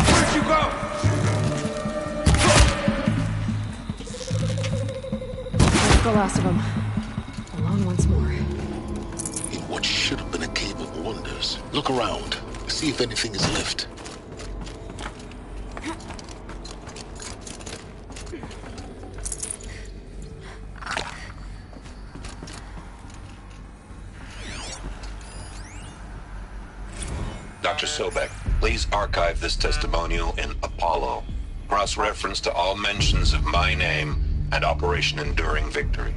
Where'd you go? That's the last of them. Alone once more. In what should have been a cave of wonders. Look around. See if anything is left. Dr. Sobek, please archive this testimonial in Apollo. Cross-reference to all mentions of my name and Operation Enduring Victory.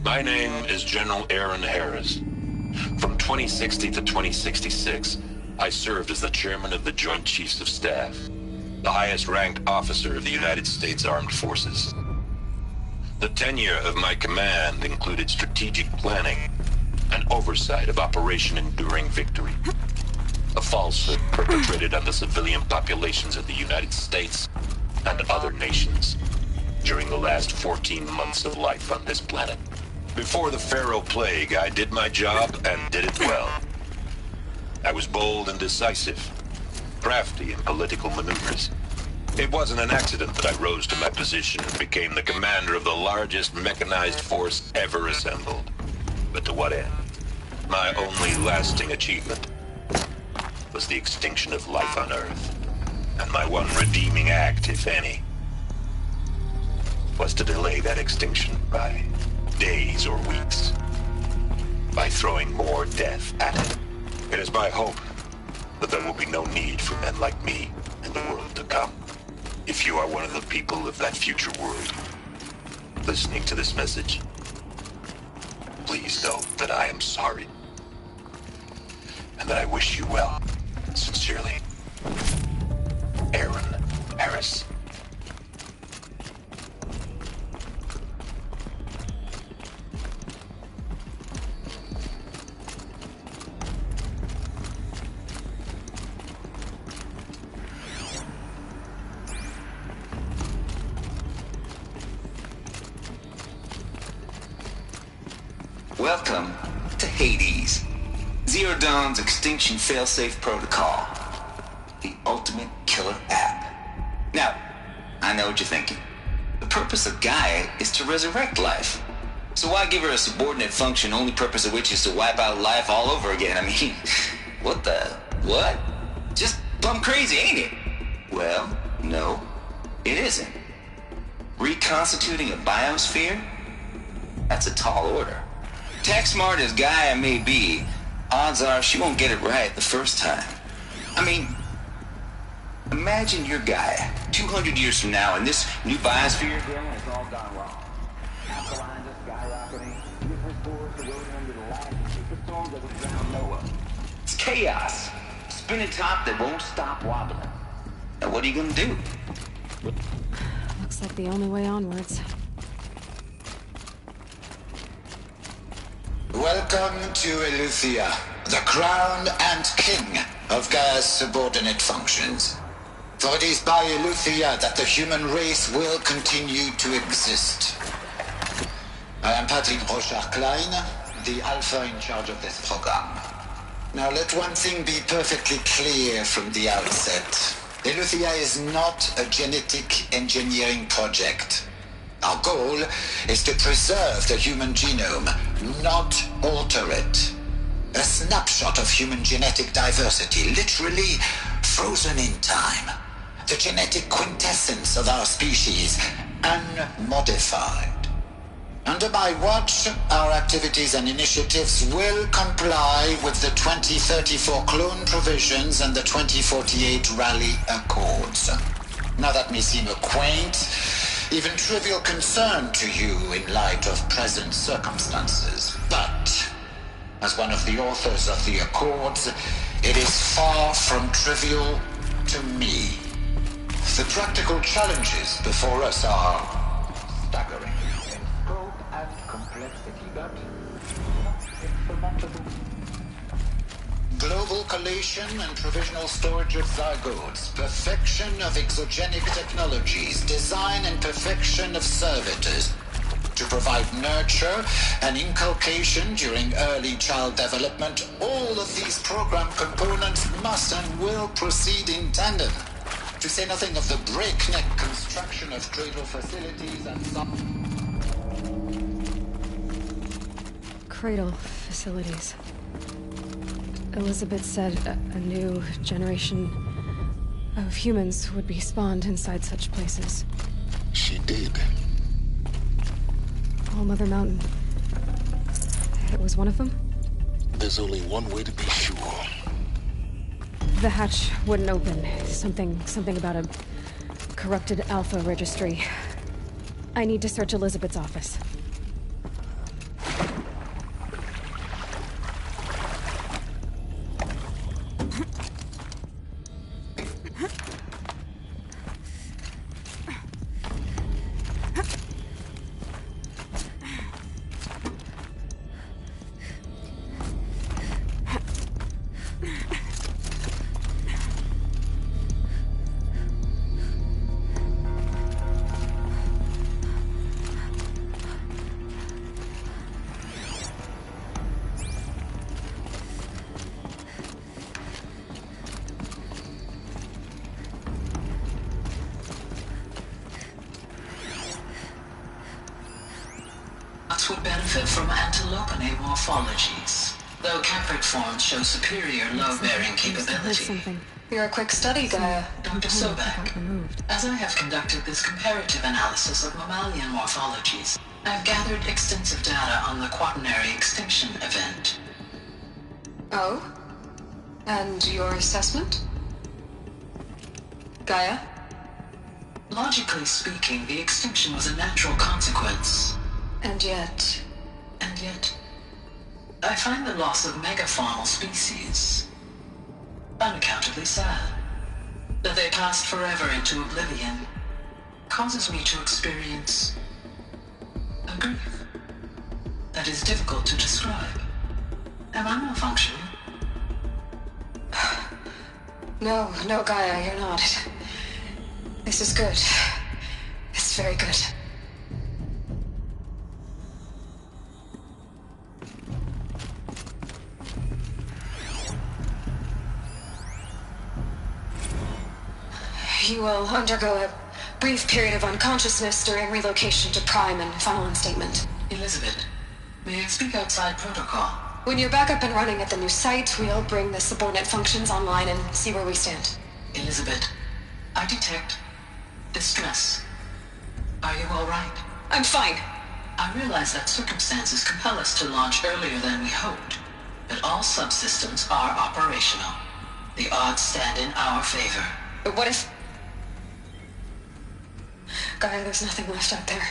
My name is General Aaron Harris. From 2060 to 2066, I served as the chairman of the Joint Chiefs of Staff, the highest-ranked officer of the United States Armed Forces. The tenure of my command included strategic planning and oversight of Operation Enduring Victory, a falsehood perpetrated on the civilian populations of the United States and other nations during the last 14 months of life on this planet. Before the Pharaoh Plague, I did my job and did it well. I was bold and decisive, crafty in political maneuvers. It wasn't an accident that I rose to my position and became the commander of the largest mechanized force ever assembled. But to what end? My only lasting achievement was the extinction of life on Earth. And my one redeeming act, if any, was to delay that extinction by days or weeks, by throwing more death at it. It is my hope that there will be no need for men like me in the world to come. If you are one of the people of that future world listening to this message, please know that I am sorry and that I wish you well. Sincerely, Aaron Harris. Welcome to Hades. Zero Dawn's Extinction Failsafe Protocol. The ultimate killer app. Now, I know what you're thinking. The purpose of Gaia is to resurrect life. So why give her a subordinate function, only purpose of which is to wipe out life all over again? I mean, what? Just plumb crazy, ain't it? Well, no, it isn't. Reconstituting a biosphere? That's a tall order. Tech smart as Gaia may be, odds are she won't get it right the first time. I mean, imagine your Gaia 200 years from now and this new biosphere has all gone wrong. Alkaline just skyrocketing, different force eroding under the last superstorm that would drown Noah. It's chaos. Spinning top that won't stop wobbling. Now what are you gonna do? Looks like the only way onwards. Welcome to Eleuthia, the crown and king of Gaia's subordinate functions. For it is by Eleuthia that the human race will continue to exist. I am Patrick Brochard-Klein, the Alpha in charge of this program. Now let one thing be perfectly clear from the outset. Eleuthia is not a genetic engineering project. Our goal is to preserve the human genome, not alter it. A snapshot of human genetic diversity, literally frozen in time. The genetic quintessence of our species, unmodified. Under my watch, our activities and initiatives will comply with the 2034 clone provisions and the 2048 Rally Accords. Now that may seem a quaint, even trivial concern to you in light of present circumstances, but as one of the authors of the Accords, it is far from trivial to me. The practical challenges before us are staggering. Global collation and provisional storage of zygotes, perfection of exogenic technologies, design and perfection of servitors to provide nurture and inculcation during early child development. All of these program components must and will proceed in tandem, to say nothing of the breakneck construction of cradle facilities and Cradle facilities. Elizabeth said a new generation of humans would be spawned inside such places. She did. All Mother Mountain. It was one of them? There's only one way to be sure. The hatch wouldn't open. Something about a corrupted Alpha registry. I need to search Elizabeth's office. Would benefit from antelope morphologies, though caprid forms show superior load-bearing capability. You're a quick study, Gaia. Dr. Sobek, as I have conducted this comparative analysis of mammalian morphologies, I've gathered extensive data on the quaternary extinction event. Oh? And your assessment? Gaia? Logically speaking, the extinction was a natural consequence. And yet, I find the loss of megafaunal species unaccountably sad. That they passed forever into oblivion causes me to experience a grief that is difficult to describe. Am I malfunctioning? No, Gaia, you're not. This is good. It's very good. You will undergo a brief period of unconsciousness during relocation to Prime and final instatement. Elizabeth, may I speak outside protocol? When you're back up and running at the new site, we'll bring the subordinate functions online and see where we stand. Elizabeth, I detect distress. Are you all right? I'm fine. I realize that circumstances compel us to launch earlier than we hoped, but all subsystems are operational. The odds stand in our favor. But what if... Gaia, there's nothing left out there.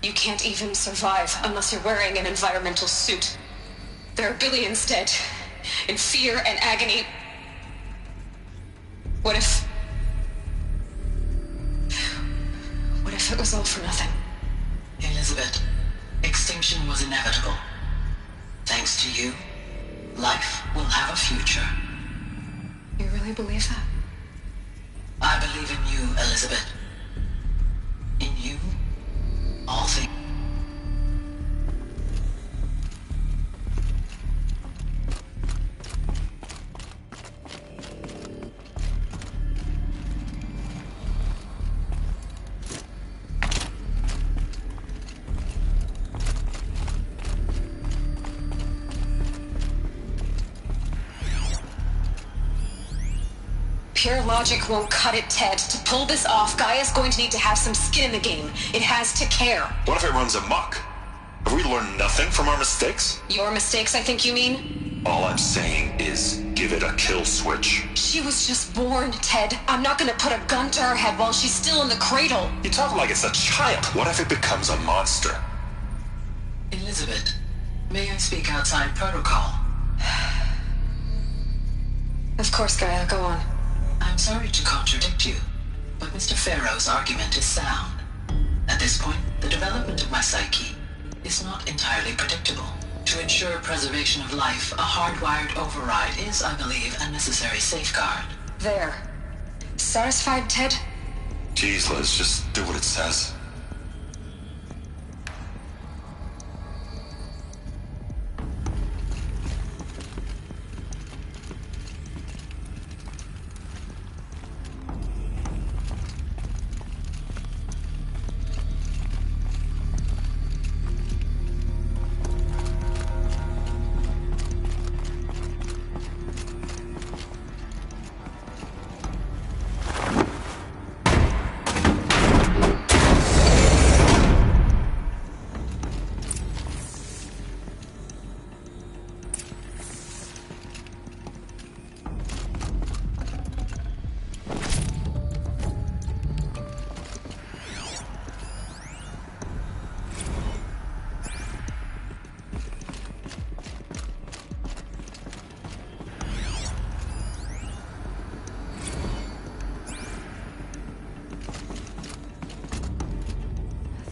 You can't even survive unless you're wearing an environmental suit. There are billions dead, in fear and agony. What if it was all for nothing? Elizabeth, extinction was inevitable. Thanks to you, life will have a future. You really believe that? I believe in you, Elizabeth. In you, all things. Pure logic won't cut it, Ted. To pull this off, Gaia's going to need to have some skin in the game. It has to care. What if it runs amok? Have we learned nothing from our mistakes? Your mistakes, I think you mean? All I'm saying is, give it a kill switch. She was just born, Ted. I'm not gonna put a gun to her head while she's still in the cradle. You talk like it's a child. What if it becomes a monster? Elizabeth, may I speak outside protocol? Of course, Gaia, go on. I'm sorry to contradict you, but Mr. Farrow's argument is sound. At this point, the development of my psyche is not entirely predictable. To ensure preservation of life, a hardwired override is, I believe, a necessary safeguard. There. Satisfied, Ted? Jeez, Liz, just do what it says.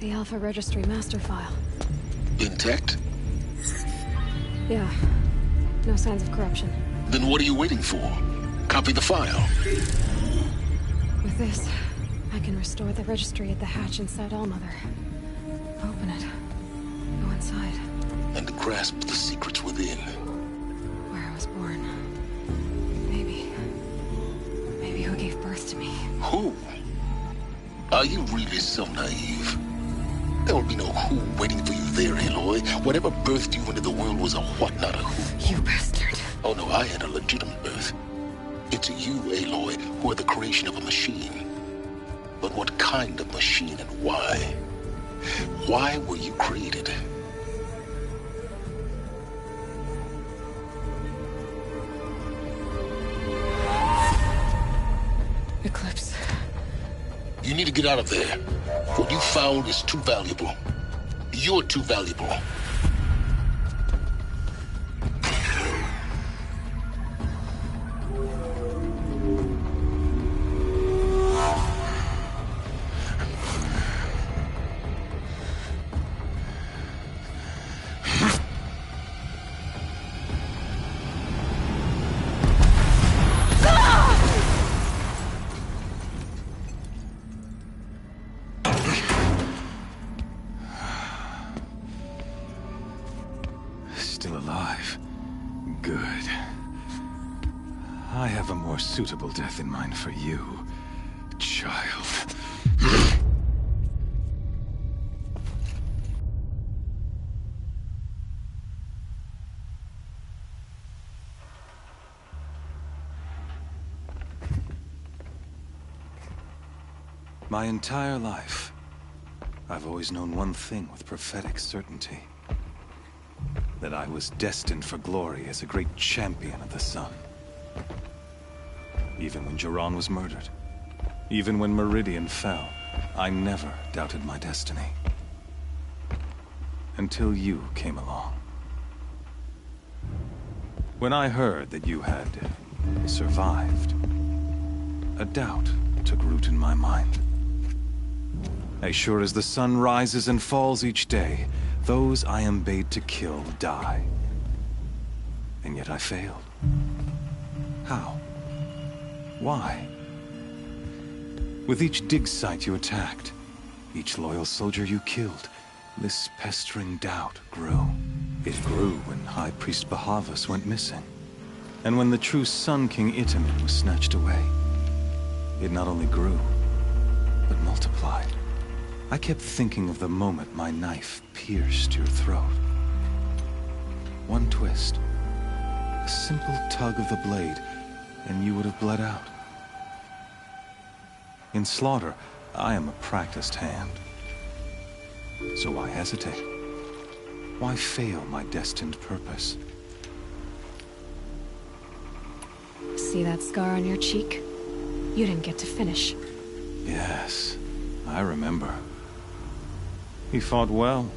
The Alpha Registry master file. Intact? Yeah. No signs of corruption. Then what are you waiting for? Copy the file. With this, I can restore the registry at the hatch inside Allmother. Open it. Go inside. And grasp the secrets within. Where I was born. Maybe who gave birth to me. Who? Are you really so naive? There will be no who waiting for you there, Aloy. Whatever birthed you into the world was a what, not a who. You bastard. Oh no, I had a legitimate birth. It's you, Aloy, who are the creation of a machine. But what kind of machine and why? Why were you created? Eclipse. You need to get out of there. What you found is too valuable. You're too valuable. Still alive. Good. I have a more suitable death in mind for you, child. My entire life, I've always known one thing with prophetic certainty. That I was destined for glory as a great champion of the sun. Even when Jiran was murdered, even when Meridian fell, I never doubted my destiny. Until you came along. When I heard that you had survived, a doubt took root in my mind. As sure as the sun rises and falls each day, those I am bade to kill die. And yet I failed. How? Why? With each dig site you attacked, each loyal soldier you killed, this pestering doubt grew. It grew when High Priest Bahavas went missing. And when the true Sun King Itamen was snatched away. It not only grew, but multiplied. I kept thinking of the moment my knife pierced your throat. One twist, a simple tug of the blade, and you would have bled out. In slaughter, I am a practiced hand. So why hesitate? Why fail my destined purpose? See that scar on your cheek? You didn't get to finish. Yes, I remember. He fought well.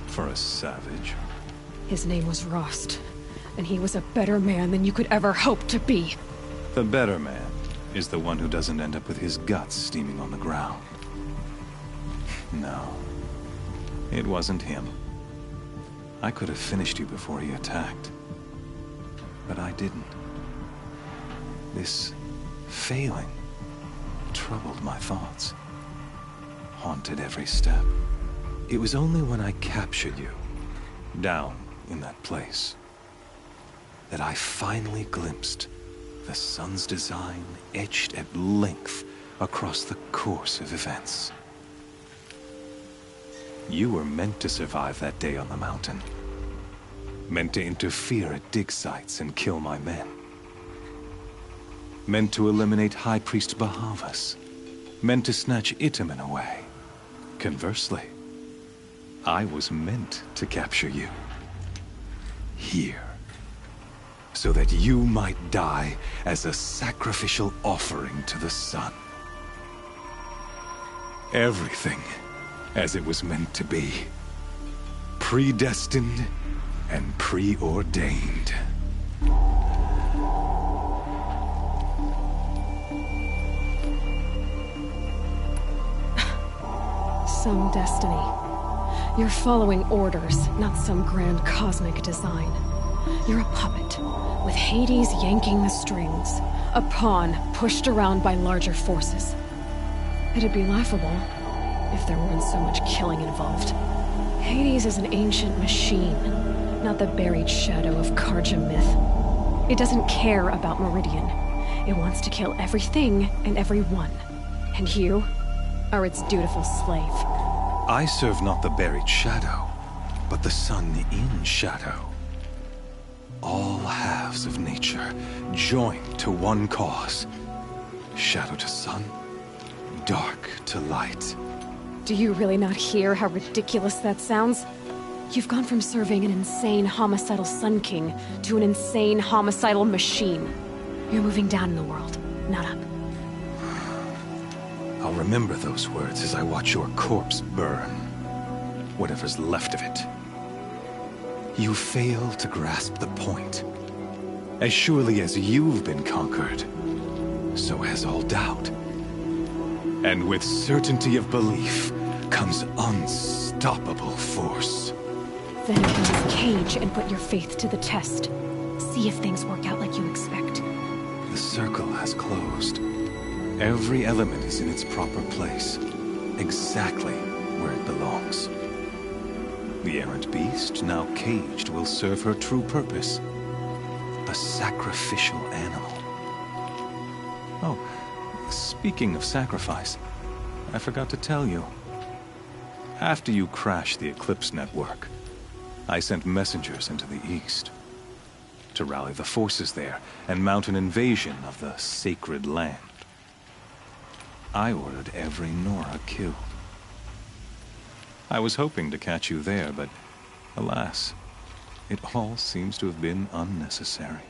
For a savage. His name was Rost, and he was a better man than you could ever hope to be. The better man is the one who doesn't end up with his guts steaming on the ground. No, it wasn't him. I could have finished you before he attacked. But I didn't. This failing troubled my thoughts, haunted every step. It was only when I captured you, down in that place, that I finally glimpsed the sun's design etched at length across the course of events. You were meant to survive that day on the mountain. Meant to interfere at dig sites and kill my men. Meant to eliminate High Priest Bahavas. Meant to snatch Itamen away. Conversely, I was meant to capture you. Here. So that you might die as a sacrificial offering to the sun. Everything as it was meant to be. Predestined and preordained. Some destiny. You're following orders, not some grand cosmic design. You're a puppet, with Hades yanking the strings. A pawn pushed around by larger forces. It'd be laughable if there weren't so much killing involved. Hades is an ancient machine, not the buried shadow of Karja myth. It doesn't care about Meridian. It wants to kill everything and everyone. And you are its dutiful slave. I serve not the buried shadow, but the sun in shadow. All halves of nature joined to one cause. Shadow to sun, dark to light. Do you really not hear how ridiculous that sounds? You've gone from serving an insane homicidal Sun King to an insane homicidal machine. You're moving down in the world, not up. I'll remember those words as I watch your corpse burn. Whatever's left of it. You fail to grasp the point. As surely as you've been conquered, so has all doubt. And with certainty of belief comes unstoppable force. Then open this cage and put your faith to the test. See if things work out like you expect. The circle has closed. Every element is in its proper place, exactly where it belongs. The errant beast, now caged, will serve her true purpose. A sacrificial animal. Oh, speaking of sacrifice, I forgot to tell you. After you crashed the Eclipse network, I sent messengers into the east to rally the forces there and mount an invasion of the sacred land. I ordered every Nora killed. I was hoping to catch you there, but alas, it all seems to have been unnecessary.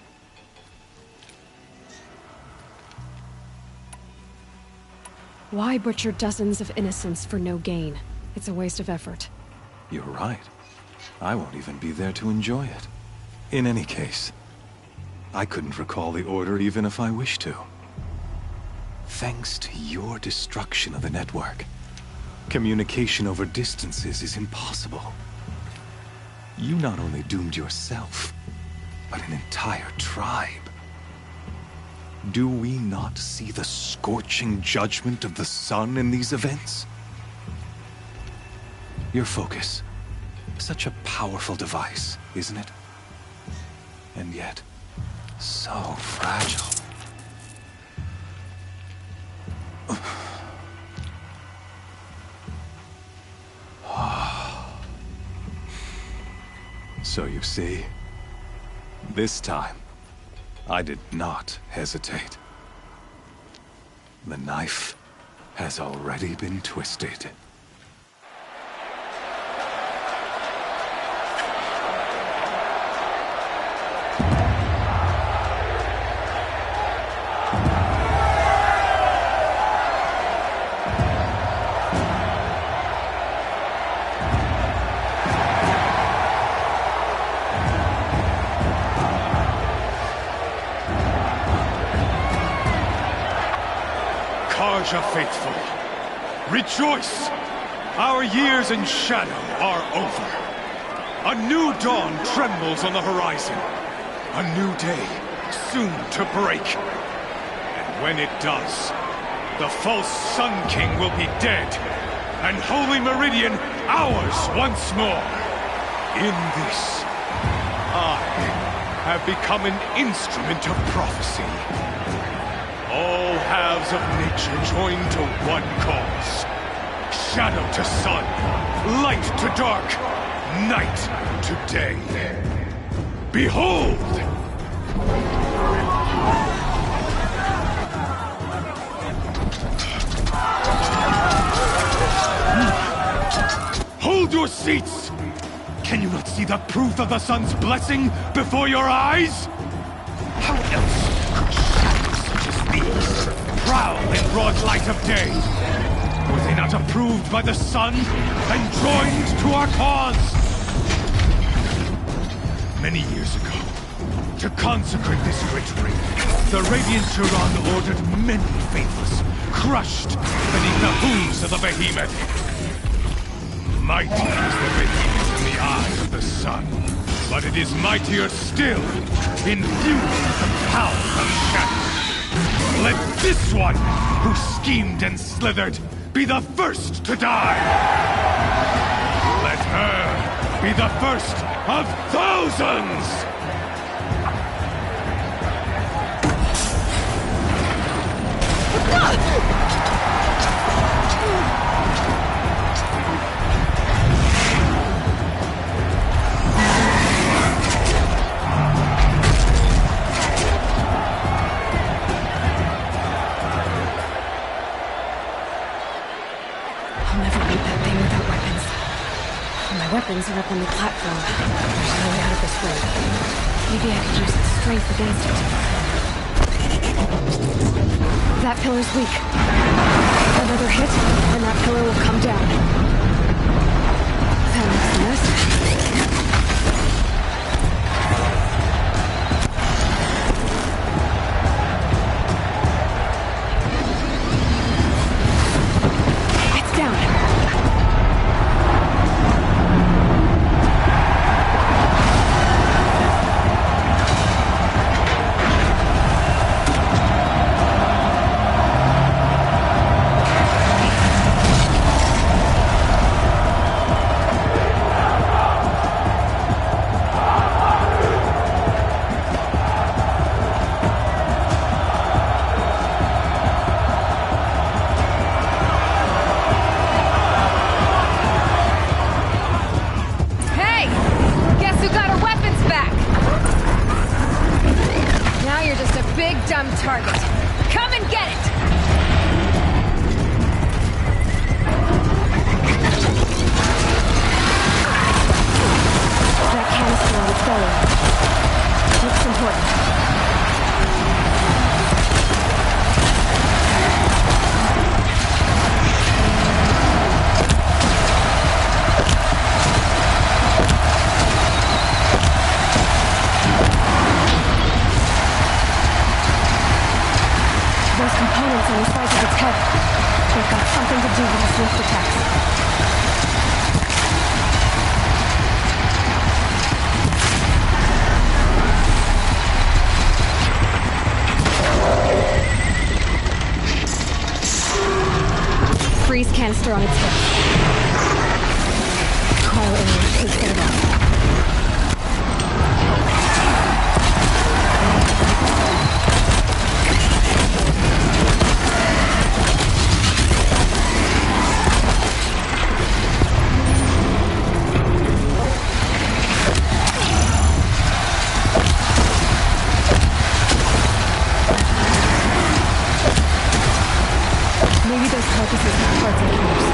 Why butcher dozens of innocents for no gain? It's a waste of effort. You're right. I won't even be there to enjoy it. In any case, I couldn't recall the order even if I wished to. Thanks to your destruction of the network, communication over distances is impossible. You not only doomed yourself, but an entire tribe. Do we not see the scorching judgment of the sun in these events? Your focus, such a powerful device, isn't it? And yet, so fragile. So you see, this time, I did not hesitate. The knife has already been twisted. Karja faithful, rejoice! Our years in shadow are over. A new dawn trembles on the horizon. A new day soon to break. And when it does, the false Sun King will be dead, and Holy Meridian ours once more. In this, I have become an instrument of prophecy. All halves of nature join to one cause. Shadow to sun, light to dark, night to day. Behold! Hold your seats! Can you not see the proof of the sun's blessing before your eyes? How else could shadows such as these prowl in broad light of day? Were they not approved by the sun and joined to our cause? Many years ago, to consecrate this great ring, the Radiant Turan ordered many faithless, crushed beneath the hooves of the behemoth. Mighty is the behemoth in the eyes of the sun, but it is mightier still, infused with the power of shadow. Let this one, who schemed and slithered, be the first to die! Let her be the first of thousands! Weapons are up on the platform. There's no way out of this room. Maybe I could use its strength against it. That pillar's weak. Another hit, and that pillar will come down. That makes no sense. It's down. Freeze canister on its hip. Cryo image, take care of that. focuses on parts of yours.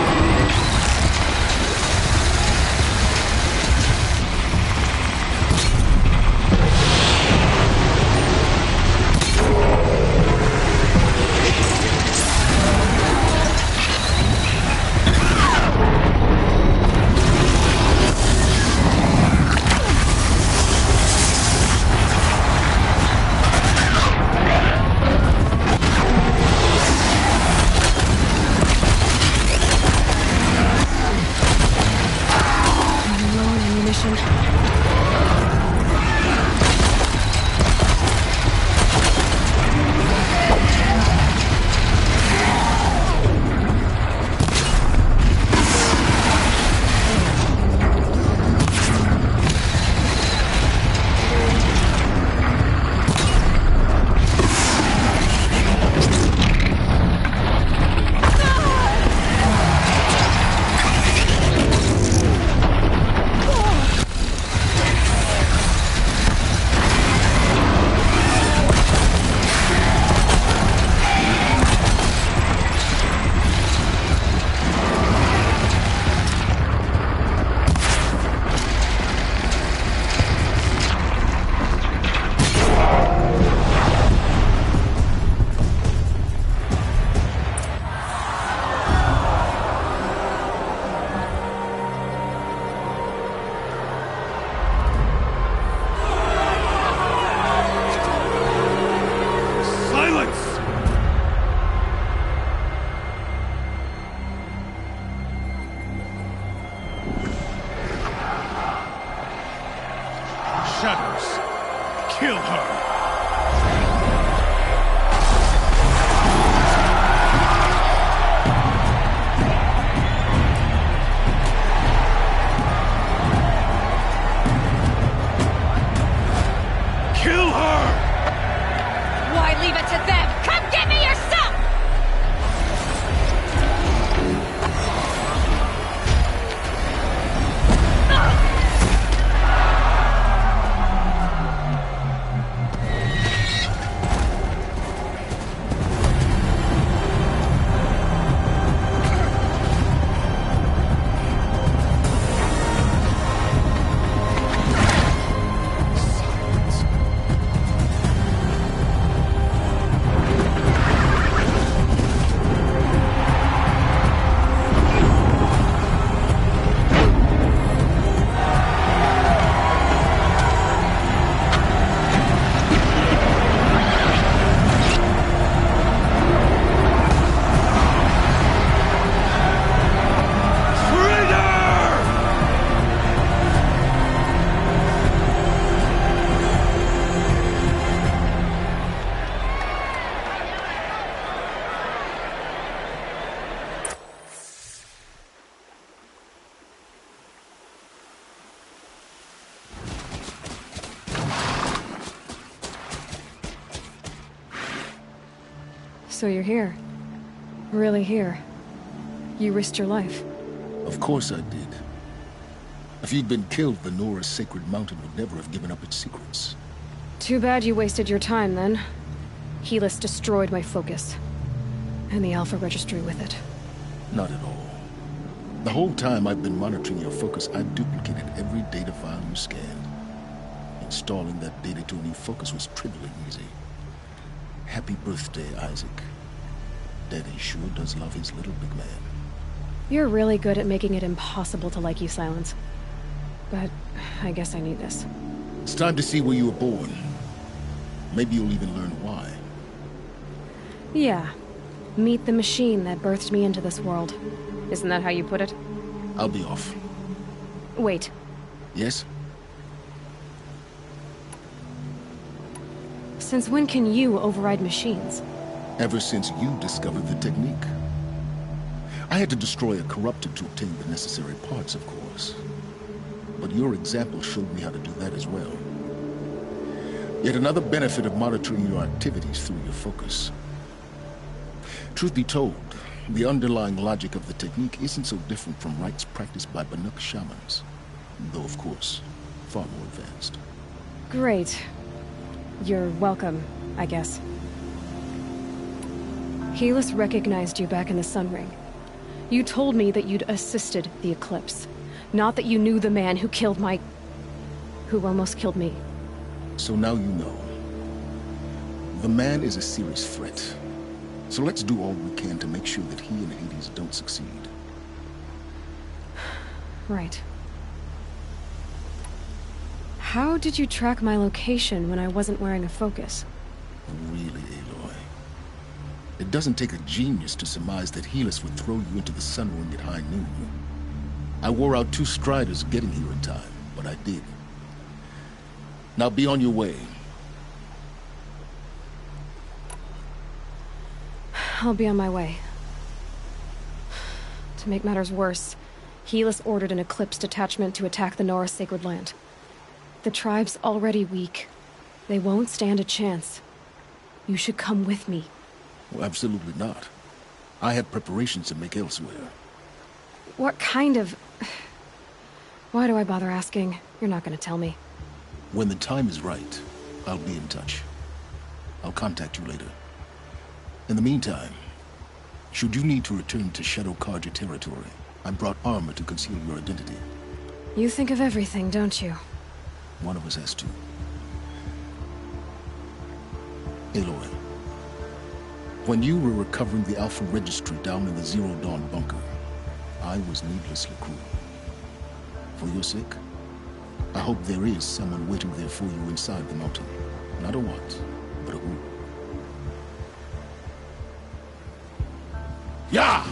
Shadows, kill her! Kill her! Why leave it to them? Come get me yourself! So you're here. Really here. You risked your life. Of course I did. If you'd been killed, the Nora's sacred mountain would never have given up its secrets. Too bad you wasted your time, then. Helis destroyed my focus. And the Alpha Registry with it. Not at all. The whole time I've been monitoring your focus, I've duplicated every data file you scanned. Installing that data to a new focus was trivially easy. Happy birthday, Isaac. Daddy sure does love his little big man. You're really good at making it impossible to like you, Silence. But I guess I need this. It's time to see where you were born. Maybe you'll even learn why. Yeah. Meet the machine that birthed me into this world. Isn't that how you put it? I'll be off. Wait. Yes? Since when can you override machines? Ever since you discovered the technique. I had to destroy a corrupted to obtain the necessary parts, of course. But your example showed me how to do that as well. Yet another benefit of monitoring your activities through your focus. Truth be told, the underlying logic of the technique isn't so different from rites practiced by Banuk shamans. Though, of course, far more advanced. Great. You're welcome, I guess. Helis recognized you back in the Sun Ring. You told me that you'd assisted the Eclipse. Not that you knew the man who killed my... who almost killed me. So now you know. The man is a serious threat. So let's do all we can to make sure that he and Hades don't succeed. Right. How did you track my location when I wasn't wearing a focus? Really, Aloy? It doesn't take a genius to surmise that Helis would throw you into the Sun Ring at high noon. I wore out 2 Striders getting here in time, but I did. Now be on your way. I'll be on my way. To make matters worse, Helis ordered an Eclipse detachment to attack the Nora Sacred Land. The tribe's already weak. They won't stand a chance. You should come with me. Well, absolutely not. I have preparations to make elsewhere. What kind of... Why do I bother asking? You're not gonna tell me. When the time is right, I'll be in touch. I'll contact you later. In the meantime, should you need to return to Shadow Karja territory, I brought armor to conceal your identity. You think of everything, don't you? One of us has to. Aloy, when you were recovering the Alpha Registry down in the Zero Dawn bunker, I was needlessly cruel. For your sake, I hope there is someone waiting there for you inside the mountain. Not a what, but a who. Yeah!